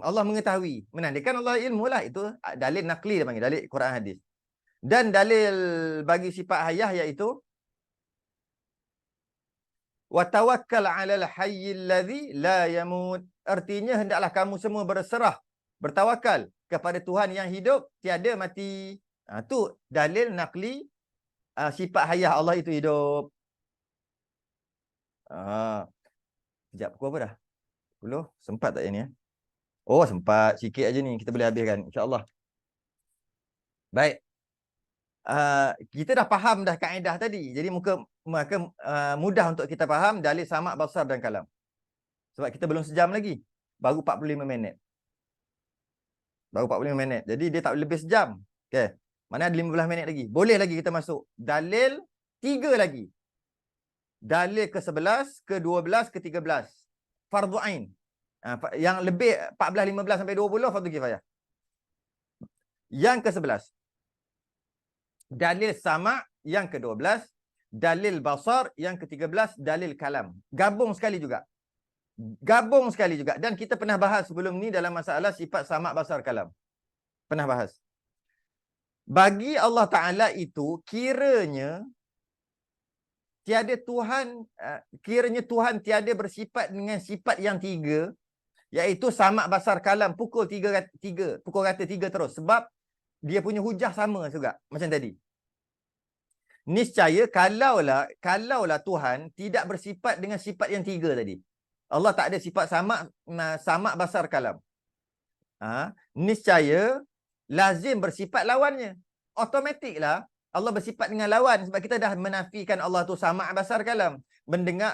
Allah mengetahui. Menandakan Allah ilmu lah. Itu dalil nakli dia panggil. Dalil Quran hadis. Dan dalil bagi sifat hayah iaitu wa tawakkal 'alal hayyil ladzi la yamut. Artinya hendaklah kamu semua berserah, bertawakal kepada Tuhan yang hidup, tiada mati. Tu dalil nakli sifat hayah Allah itu hidup. Sekejap, pukul apa dah? 10? Sempat tak ini? Oh, sempat. Sikit aja ni. Kita boleh habiskan. InsyaAllah. Baik. Kita dah faham dah kaedah tadi. Jadi maka mudah untuk kita faham dalil samak, basar dan kalam. Sebab kita belum sejam lagi. Baru 45 minit. Baru 45 minit. Jadi dia tak lebih sejam. Okay. Mana ada 15 minit lagi. Boleh lagi kita masuk. Dalil 3 lagi. Dalil ke-11, ke-12, ke-13. Fardu Ain. Yang lebih 14, 15 sampai 20 fardu kifayah. Yang ke-11. Dalil sama' yang ke-12. Dalil basar yang ke-13. Dalil kalam. Gabung sekali juga. Gabung sekali juga. Dan kita pernah bahas sebelum ni dalam masalah sifat sama' basar kalam. Pernah bahas. Bagi Allah Ta'ala itu, kiranya Tuhan tiada bersifat dengan sifat yang tiga, iaitu sama' basar kalam, pukul rata tiga terus. Sebab dia punya hujah sama juga macam tadi. Niscaya kalaulah Tuhan tidak bersifat dengan sifat yang tiga tadi. Allah tak ada sifat sama' basar kalam. Niscaya lazim bersifat lawannya. Automatiklah Allah bersifat dengan lawan, sebab kita dah menafikan Allah tu sama' basar kalam, mendengar,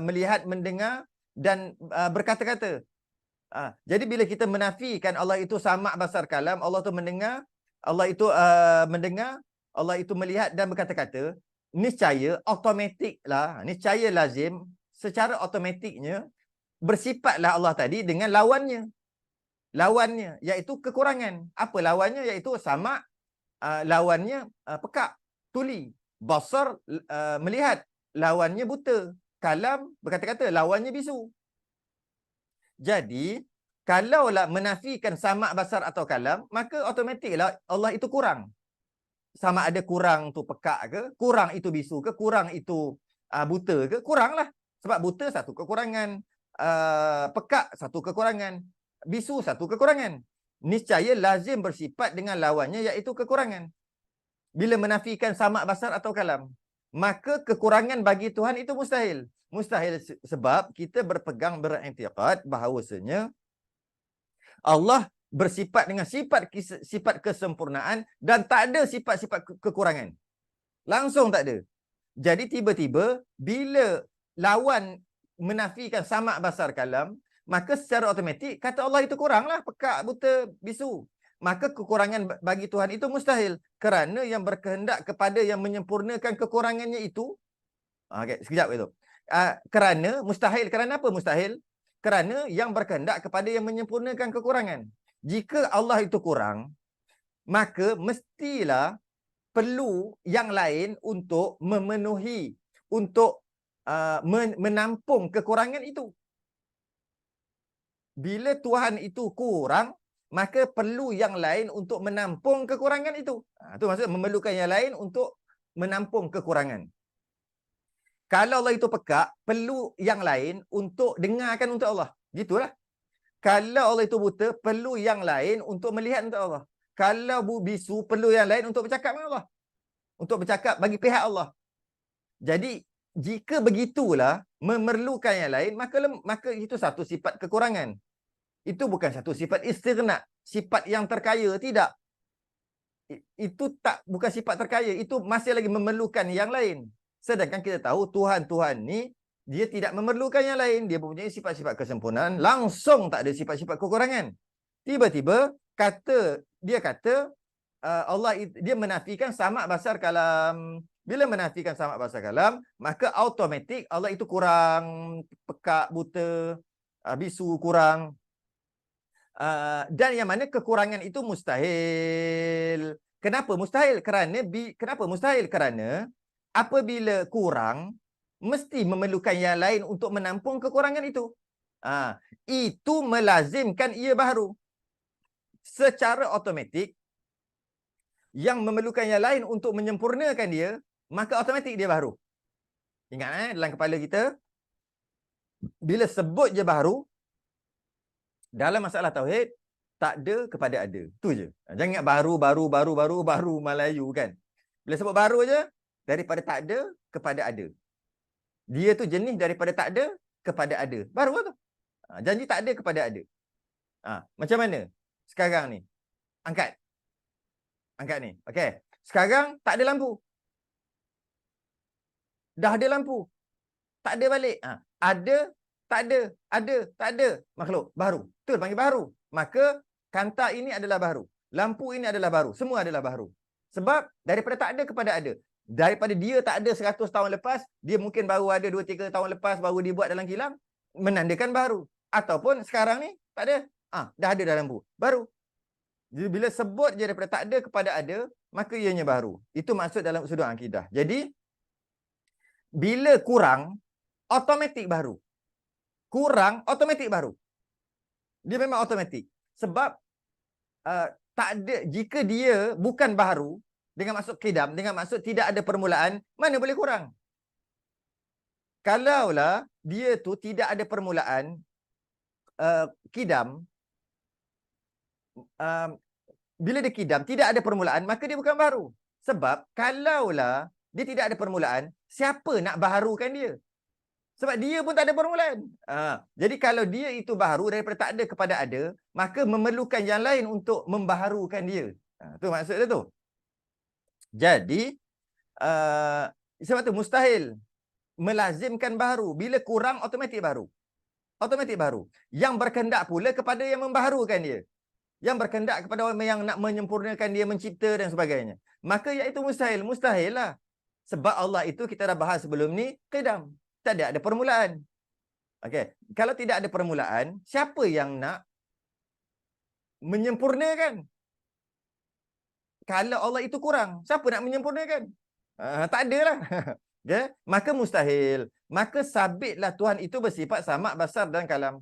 melihat, mendengar dan berkata-kata. Jadi bila kita menafikan Allah itu sama' basar kalam, Allah tu mendengar, Allah itu mendengar, Allah itu melihat dan berkata-kata, niscaya lazim, secara automatiknya bersifatlah Allah tadi dengan lawannya, iaitu kekurangan. Apa lawannya? Iaitu sama', lawannya pekak, tuli. Basar, melihat. Lawannya buta. Kalam, berkata-kata. Lawannya bisu. Jadi, kalaulah menafikan sama' basar atau kalam, maka automatiklah Allah itu kurang. Sama ada kurang tu pekak ke, kurang itu bisu ke, kurang itu buta ke, kuranglah. Sebab buta satu kekurangan, pekak satu kekurangan, bisu satu kekurangan. Niscaya lazim bersifat dengan lawannya, iaitu kekurangan. Bila menafikan sama' basar atau kalam, maka kekurangan bagi Tuhan itu mustahil. Mustahil sebab kita beriktikad bahawasanya Allah bersifat dengan sifat kesempurnaan dan tak ada sifat-sifat kekurangan. Langsung tak ada. Jadi tiba-tiba bila lawan menafikan sama' basar kalam, maka secara automatik kata Allah itu kuranglah, pekak, buta, bisu. Maka kekurangan bagi Tuhan itu mustahil, kerana yang berkehendak kepada yang menyempurnakan kekurangannya itu, sekejap itu. Kerana mustahil, kerana apa mustahil? Kerana yang berkehendak kepada yang menyempurnakan kekurangan. Jika Allah itu kurang, maka mestilah perlu yang lain untuk memenuhi, untuk menampung kekurangan itu. Bila Tuhan itu kurang, maka perlu yang lain untuk menampung kekurangan itu. Itu maksud memerlukan yang lain untuk menampung kekurangan. Kalau Allah itu pekak, perlu yang lain untuk dengarkan untuk Allah. Gitulah. Kalau Allah itu buta, perlu yang lain untuk melihat untuk Allah. Kalau bisu, perlu yang lain untuk bercakap dengan Allah. Untuk bercakap bagi pihak Allah. Jadi, jika begitulah, memerlukan yang lain, maka itu satu sifat kekurangan. Itu bukan satu sifat istighna, sifat yang terkaya, tidak. Itu bukan sifat terkaya, itu masih lagi memerlukan yang lain. Sedangkan kita tahu Tuhan ni dia tidak memerlukan yang lain, dia mempunyai sifat-sifat kesempurnaan, langsung tak ada sifat-sifat kekurangan. Tiba-tiba dia kata Allah dia menafikan sama' basar kalam. Bila menafikan sama' basar kalam, maka automatik Allah itu kurang, pekak, buta, bisu, kurang. Dan yang mana kekurangan itu mustahil. Kenapa mustahil? Kenapa mustahil? Kerana apabila kurang, mesti memerlukan yang lain untuk menampung kekurangan itu. Itu melazimkan ia baharu. Secara automatik, yang memerlukan yang lain untuk menyempurnakan dia, maka automatik dia baharu. Ingat dalam kepala kita, bila sebut je baharu, dalam masalah tauhid, tak ada kepada ada. Tu je. Jangan ingat baru Melayu kan. Bila sebut baru je, daripada tak ada kepada ada. Dia tu jenis daripada tak ada kepada ada. Baru tu. Janji tak ada kepada ada. Macam mana? Sekarang ni. Angkat ni. Okey. Sekarang tak ada lampu. Dah ada lampu. Tak ada balik. Ada, tak ada. Ada, tak ada. Makhluk baru. Itu panggil baru. Maka kanta ini adalah baru. Lampu ini adalah baru. Semua adalah baru. Sebab daripada tak ada kepada ada. Daripada dia tak ada 100 tahun lepas, dia mungkin baru ada 2-3 tahun lepas, baru dibuat dalam kilang, menandakan baru. Ataupun sekarang ni tak ada. Dah ada dalam lampu. Baru. Jadi bila sebut je daripada tak ada kepada ada, maka ianya baru. Itu maksud dalam sudut akidah. Jadi bila kurang, automatik baru. Kurang, automatik baru. Dia memang automatik. Sebab tak ada, jika dia bukan baharu, dengan maksud qidam, dengan maksud tidak ada permulaan, mana boleh kurang? Kalaulah dia tu tidak ada permulaan, qidam, bila dia qidam, tidak ada permulaan, maka dia bukan baharu. Sebab kalaulah dia tidak ada permulaan, siapa nak baharukan dia? Sebab dia pun tak ada permulaan. Jadi kalau dia itu baharu daripada tak ada kepada ada, maka memerlukan yang lain untuk membaharukan dia. Itu maksud dia tu. Jadi, sebab tu mustahil melazimkan baharu. Bila kurang, automatik baharu. Automatik baharu. Yang berkehendak pula kepada yang membaharukan dia. Yang berkehendak kepada orang yang nak menyempurnakan dia, mencipta dan sebagainya. Maka iaitu mustahil. Mustahil lah. Sebab Allah itu kita dah bahas sebelum ni, qidam. Tak ada permulaan. Okey. Kalau tidak ada permulaan, siapa yang nak menyempurnakan? Kalau Allah itu kurang, siapa nak menyempurnakan? Tak ada lah. Okay? Maka mustahil. Maka sabitlah Tuhan itu bersifat samak, basar dan kalam.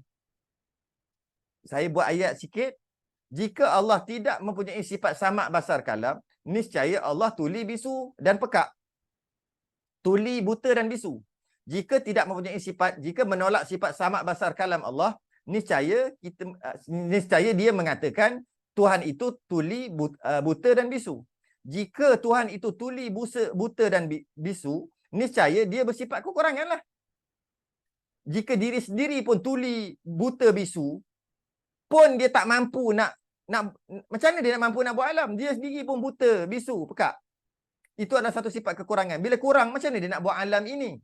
Saya buat ayat sikit. Jika Allah tidak mempunyai sifat samak, basar, kalam, niscaya Allah tuli, bisu dan pekak. Tuli, buta dan bisu. Jika tidak mempunyai sifat, jika menolak sifat samak, basar, kalam Allah, niscaya dia mengatakan Tuhan itu tuli, buta dan bisu. Jika Tuhan itu tuli, buta dan bisu, niscaya dia bersifat kekurangan lah. Jika diri sendiri pun tuli, buta, bisu, pun dia tak mampu nak macam mana dia nak mampu nak buat alam? Dia sendiri pun buta, bisu, pekak. Itu adalah satu sifat kekurangan. Bila kurang, macam mana dia nak buat alam ini?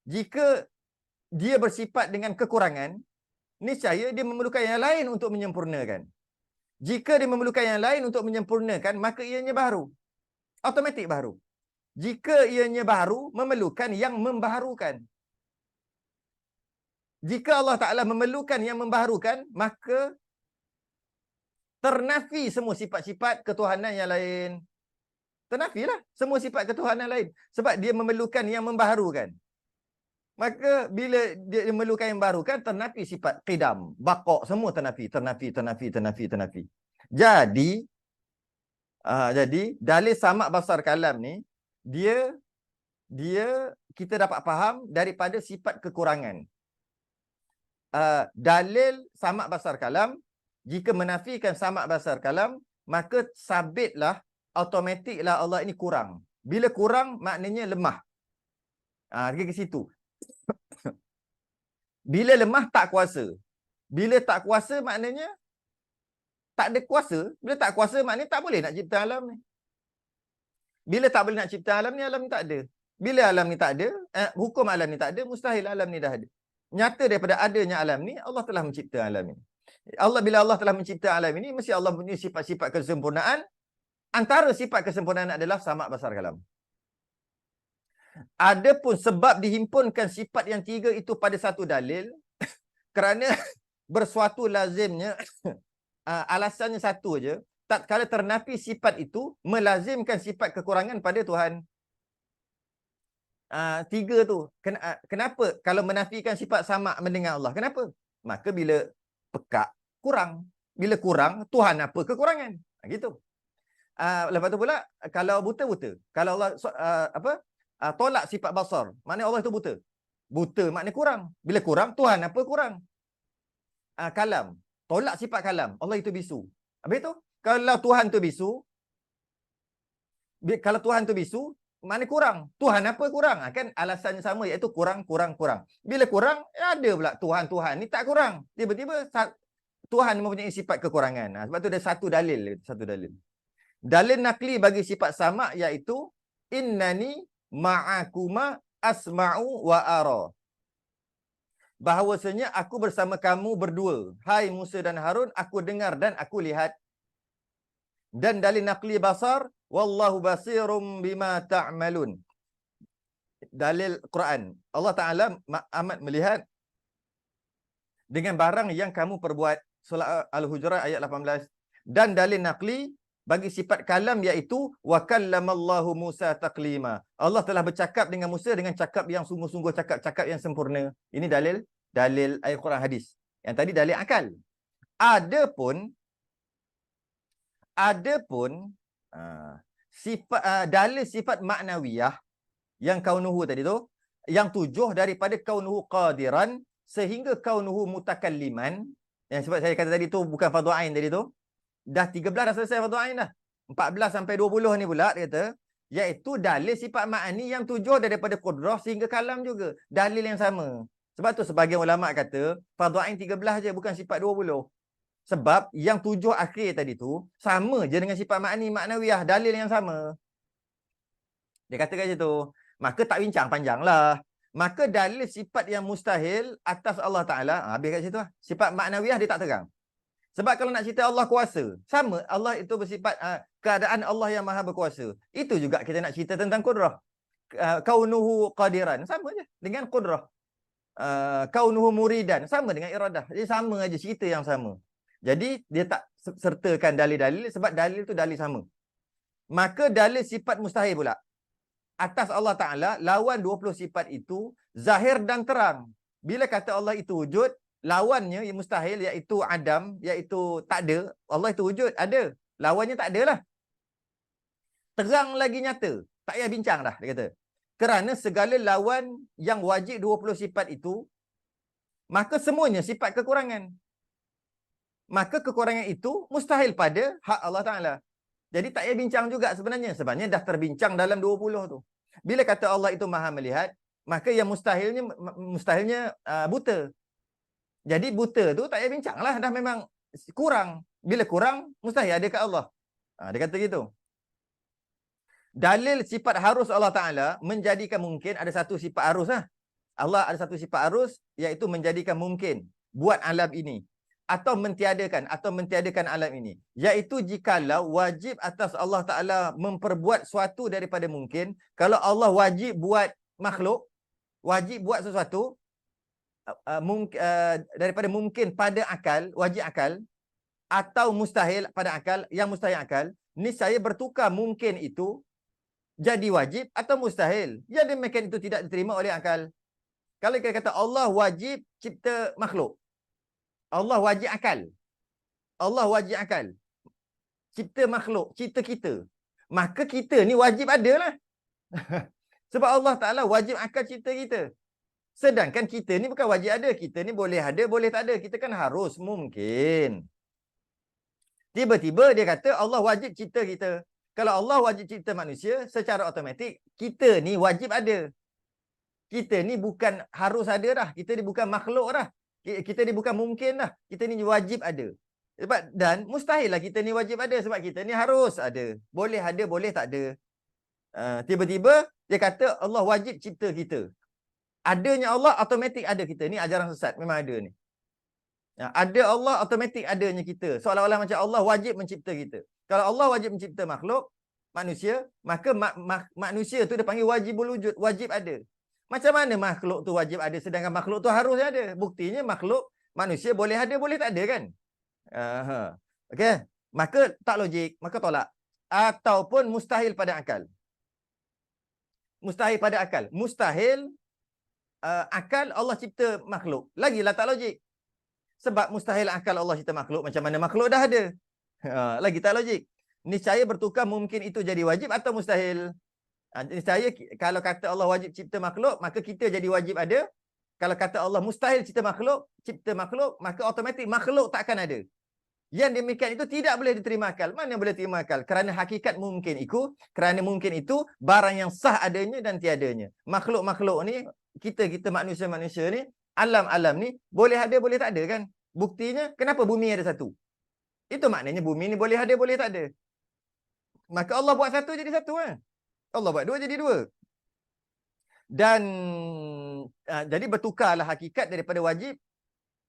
Jika dia bersifat dengan kekurangan, niscaya dia memerlukan yang lain untuk menyempurnakan. Jika dia memerlukan yang lain untuk menyempurnakan, maka ianya baharu. Automatik baharu. Jika ianya baharu, memerlukan yang membaharukan. Jika Allah Ta'ala memerlukan yang membaharukan, maka ternafi semua sifat-sifat ketuhanan yang lain. Ternafilah semua sifat ketuhanan lain. Sebab dia memerlukan yang membaharukan. Maka bila dia memerlukan yang baharukan, ternafi sifat qidam, baqa', semua ternafi. Jadi, dalil samak, basar, kalam ni, dia kita dapat faham daripada sifat kekurangan. Dalil samak, basar, kalam, jika menafikan samak, basar, kalam, maka sabitlah, automatiklah Allah ini kurang. Bila kurang, maknanya lemah. Dia ke situ. Bila lemah, tak kuasa. Bila tak kuasa, maknanya tak ada kuasa. Bila tak kuasa, maknanya tak boleh nak cipta alam ni. Bila tak boleh nak cipta alam ni tak ada. Bila alam ni tak ada, hukum alam ni tak ada, mustahil alam ni dah ada. Nyata daripada adanya alam ni, Allah telah mencipta alam ini. Bila Allah telah mencipta alam ini, mesti Allah punya sifat-sifat kesempurnaan. Antara sifat kesempurnaan adalah samak, basar, kalam. Adapun sebab dihimpunkan sifat yang tiga itu pada satu dalil, kerana bersuatu lazimnya, alasannya satu je, tatkala ternafi sifat itu, melazimkan sifat kekurangan pada Tuhan. Tiga tu. Kenapa? Kalau menafikan sifat samak mendengar Allah, kenapa? Maka bila pekak, kurang. Bila kurang, Tuhan apa kekurangan? Gitu. Lepas tu pula, kalau buta-buta. Kalau Allah tolak sifat basar, maknanya Allah itu buta. Buta maknanya kurang. Bila kurang, Tuhan apa kurang? Kalam. Tolak sifat kalam. Allah itu bisu. Habis tu, kalau Tuhan tu bisu, maknanya kurang. Tuhan apa kurang? Kan alasannya sama, iaitu kurang. Bila kurang, ada pula Tuhan ni tak kurang. Tiba-tiba Tuhan mempunyai sifat kekurangan. Sebab tu ada satu dalil. Dalil nakli bagi sifat samak iaitu innani ma'akuma asma'u wa ara. Bahawasanya aku bersama kamu berdua. Hai Musa dan Harun, aku dengar dan aku lihat. Dan dalil nakli basar, wallahu basirum bima ta'malun. Dalil Quran. Allah Ta'ala amat melihat dengan barang yang kamu perbuat. Surah Al-Hujurat ayat 18. Dan dalil naqli bagi sifat kalam iaitu wa kallamallahu Musa taklima. Allah telah bercakap dengan Musa dengan cakap yang sungguh-sungguh, cakap yang sempurna. Ini dalil ayat Quran hadis. Yang tadi dalil akal. Adapun dalil sifat maknawiyah yang kaunuhu tadi tu, yang 7 daripada kaunuhu qadiran sehingga kaunuhu mutakalliman, yang sebab saya kata tadi tu bukan fardu ain tadi tu. Dah 13 dah selesai fardu ain dah. 14 sampai 20 ni pula dia kata, iaitu dalil sifat ma'ani yang 7 daripada qudrah sehingga kalam juga. Dalil yang sama. Sebab tu sebagian ulama kata fardu ain 13 je, bukan sifat 20. Sebab yang 7 akhir tadi tu sama je dengan sifat ma'ani maknawiyah, dalil yang sama. Dia kata kat situ. Maka tak bincang panjang lah. Maka dalil sifat yang mustahil atas Allah Ta'ala, habis kat situ lah. Sifat maknawiyah dia tak terang. Sebab kalau nak cerita Allah kuasa, sama Allah itu bersifat keadaan Allah yang maha berkuasa. Itu juga kita nak cerita tentang kudrah. Kaunuhu qadiran, sama je dengan kudrah. Kaunuhu muridan, sama dengan iradah. Jadi sama aja, cerita yang sama. Jadi dia tak sertakan dalil-dalil sebab dalil tu dalil sama. Maka dalil sifat mustahil pula atas Allah Ta'ala, lawan 20 sifat itu zahir dan terang. Bila kata Allah itu wujud, lawannya yang mustahil iaitu adam, iaitu tak ada. Allah itu wujud, ada. Lawannya tak ada lah. Terang lagi nyata. Tak payah bincang dah, dia kata. Kerana segala lawan yang wajib 20 sifat itu, maka semuanya sifat kekurangan. Maka kekurangan itu mustahil pada hak Allah Ta'ala. Jadi tak payah bincang juga sebenarnya. Sebenarnya dah terbincang dalam 20 tu. Bila kata Allah itu maha melihat, maka yang mustahilnya buta. Jadi buta tu tak payah bincang lah. Dah memang kurang. Bila kurang, mustahil ada kat Allah. Dia kata gitu. Dalil sifat harus Allah Ta'ala menjadikan mungkin ada satu sifat harus lah. Allah ada satu sifat harus, iaitu menjadikan mungkin buat alam ini. Atau mentiadakan alam ini. Iaitu jikalau wajib atas Allah Ta'ala memperbuat suatu daripada mungkin. Kalau Allah wajib buat makhluk, wajib buat sesuatu, daripada mungkin pada akal, wajib akal, atau mustahil pada akal, yang mustahil akal, niscaya bertukar mungkin itu jadi wajib atau mustahil. Yang demikian itu tidak diterima oleh akal. Kalau kita kata Allah wajib cipta makhluk, Allah wajib akal, Allah wajib akal cipta makhluk, cipta kita, maka kita ni wajib ada lah. Sebab Allah Ta'ala wajib akal cipta kita. Sedangkan kita ni bukan wajib ada. Kita ni boleh ada, boleh tak ada. Kita kan harus mungkin. Tiba-tiba dia kata Allah wajib cipta kita. Kalau Allah wajib cipta manusia, secara automatik kita ni wajib ada. Kita ni bukan harus ada dah. Kita ni bukan makhluk dah. Kita ni bukan mungkin dah. Kita ni wajib ada. Dan mustahil lah kita ni wajib ada. Sebab kita ni harus ada. Boleh ada, boleh tak ada. Tiba-tiba dia kata Allah wajib cipta kita. Adanya Allah automatik ada kita. Ni ajaran sesat. Memang ada ni. Ada Allah automatik adanya kita. Seolah-olah macam Allah wajib mencipta kita. Kalau Allah wajib mencipta makhluk, manusia, maka manusia tu dia panggil wajibul wujud. Wajib ada. Macam mana makhluk tu wajib ada sedangkan makhluk tu harus ada? Buktinya makhluk manusia boleh ada, boleh tak ada kan? Okey. Maka tak logik, maka tolak. Ataupun mustahil pada akal. Mustahil pada akal. Mustahil akal Allah cipta makhluk. Lagilah tak logik. Sebab mustahil akal Allah cipta makhluk, macam mana makhluk dah ada? Lagi tak logik. Niscaya bertukar mungkin itu jadi wajib atau mustahil. Niscaya kalau kata Allah wajib cipta makhluk, maka kita jadi wajib ada. Kalau kata Allah mustahil cipta makhluk, maka automatik makhluk tak akan ada. Yang demikian itu tidak boleh diterima akal. Mana boleh terima akal? Kerana hakikat mungkin itu, kerana mungkin itu barang yang sah adanya dan tiadanya. Makhluk-makhluk ni, kita manusia-manusia ni, alam-alam ni boleh ada, boleh tak ada kan? Buktinya kenapa bumi ada satu? Itu maknanya bumi ni boleh ada, boleh tak ada. Maka Allah buat satu jadi satu kan? Allah buat dua jadi dua. Dan jadi bertukarlah hakikat daripada wajib,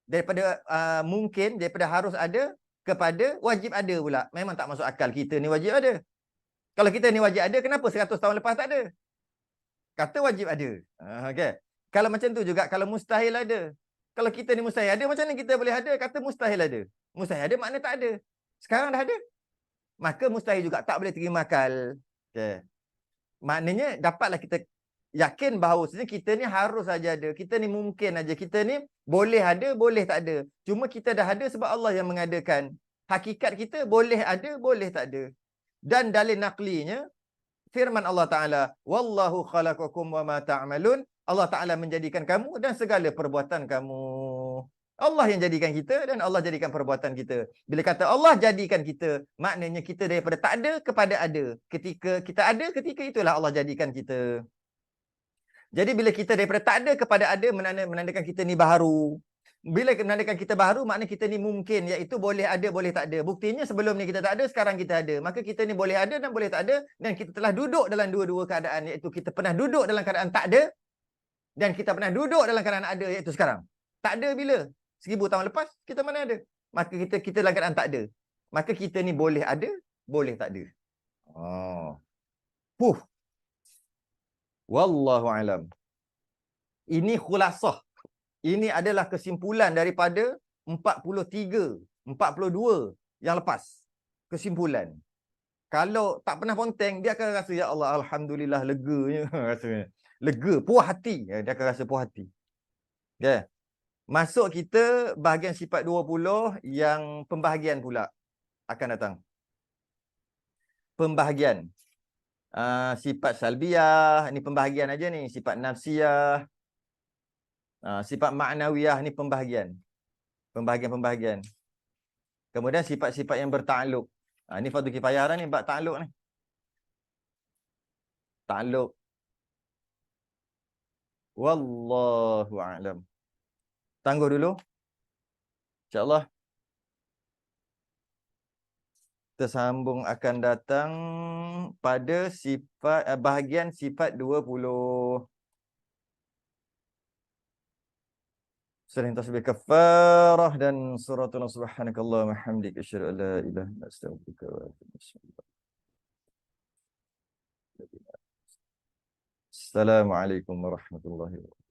daripada mungkin, daripada harus ada kepada wajib ada pula. Memang tak masuk akal kita ni wajib ada. Kalau kita ni wajib ada, kenapa 100 tahun lepas tak ada? Kata wajib ada. Okay. Kalau macam tu juga, kalau mustahil ada. Kalau kita ni mustahil ada, macam mana kita boleh ada? Kata mustahil ada. Mustahil ada makna tak ada. Sekarang dah ada. Maka mustahil juga, tak boleh terima akal. Okay. Maknanya dapatlah kita yakin bahawa sebenarnya kita ni harus saja ada. Kita ni mungkin aja. Kita ni boleh ada, boleh tak ada. Cuma kita dah ada sebab Allah yang mengadakan. Hakikat kita boleh ada, boleh tak ada. Dan dalil naqlinya, firman Allah Ta'ala, Wallahu khalaqakum wa ma ta'malun. Allah Ta'ala menjadikan kamu dan segala perbuatan kamu. Allah yang jadikan kita dan Allah jadikan perbuatan kita. Bila kata Allah jadikan kita, maknanya kita daripada tak ada kepada ada. Ketika kita ada, ketika itulah Allah jadikan kita. Jadi bila kita daripada tak ada kepada ada, menandakan kita ni baharu. Bila menandakan kita baharu, maknanya kita ni mungkin, iaitu boleh ada, boleh tak ada. Buktinya sebelum ni kita tak ada, sekarang kita ada. Maka kita ni boleh ada dan boleh tak ada. Dan kita telah duduk dalam dua-dua keadaan, iaitu kita pernah duduk dalam keadaan tak ada. Dan kita pernah duduk dalam keadaan ada, iaitu sekarang. Tak ada bila? 1000 tahun lepas, kita mana ada? Maka kita dalam keadaan tak ada. Maka kita ni boleh ada, boleh tak ada. Oh. Wallahu alam. Ini khulasah. Ini adalah kesimpulan daripada 43, 42 yang lepas. Kesimpulan. Kalau tak pernah ponteng, dia akan rasa, ya Allah, Alhamdulillah, leganya. Rasanya. Lega, puas hati. Dia akan rasa puas hati. Okay. Masuk kita bahagian sifat 20 yang pembahagian pula akan datang. Pembahagian. Sifat salbiyah, ni pembahagian aja ni. Sifat nafsiyah. Sifat ma'nawiyah ni pembahagian. Pembahagian-pembahagian. Kemudian sifat-sifat yang bertakluk. Ni fardu kifayah dah ni, bab takluk ni. Takluk. Wallahu a'lam. Tangguh dulu. InsyaAllah. Kita sambung akan datang pada sifat bahagian sifat 20. Sering tasbih kafarah dan suratul subhanakallah wa hamdika asyhadu an la ilaha illa anta astaghfiruka wa atubu ilaik. Assalamualaikum warahmatullahi wabarakatuh.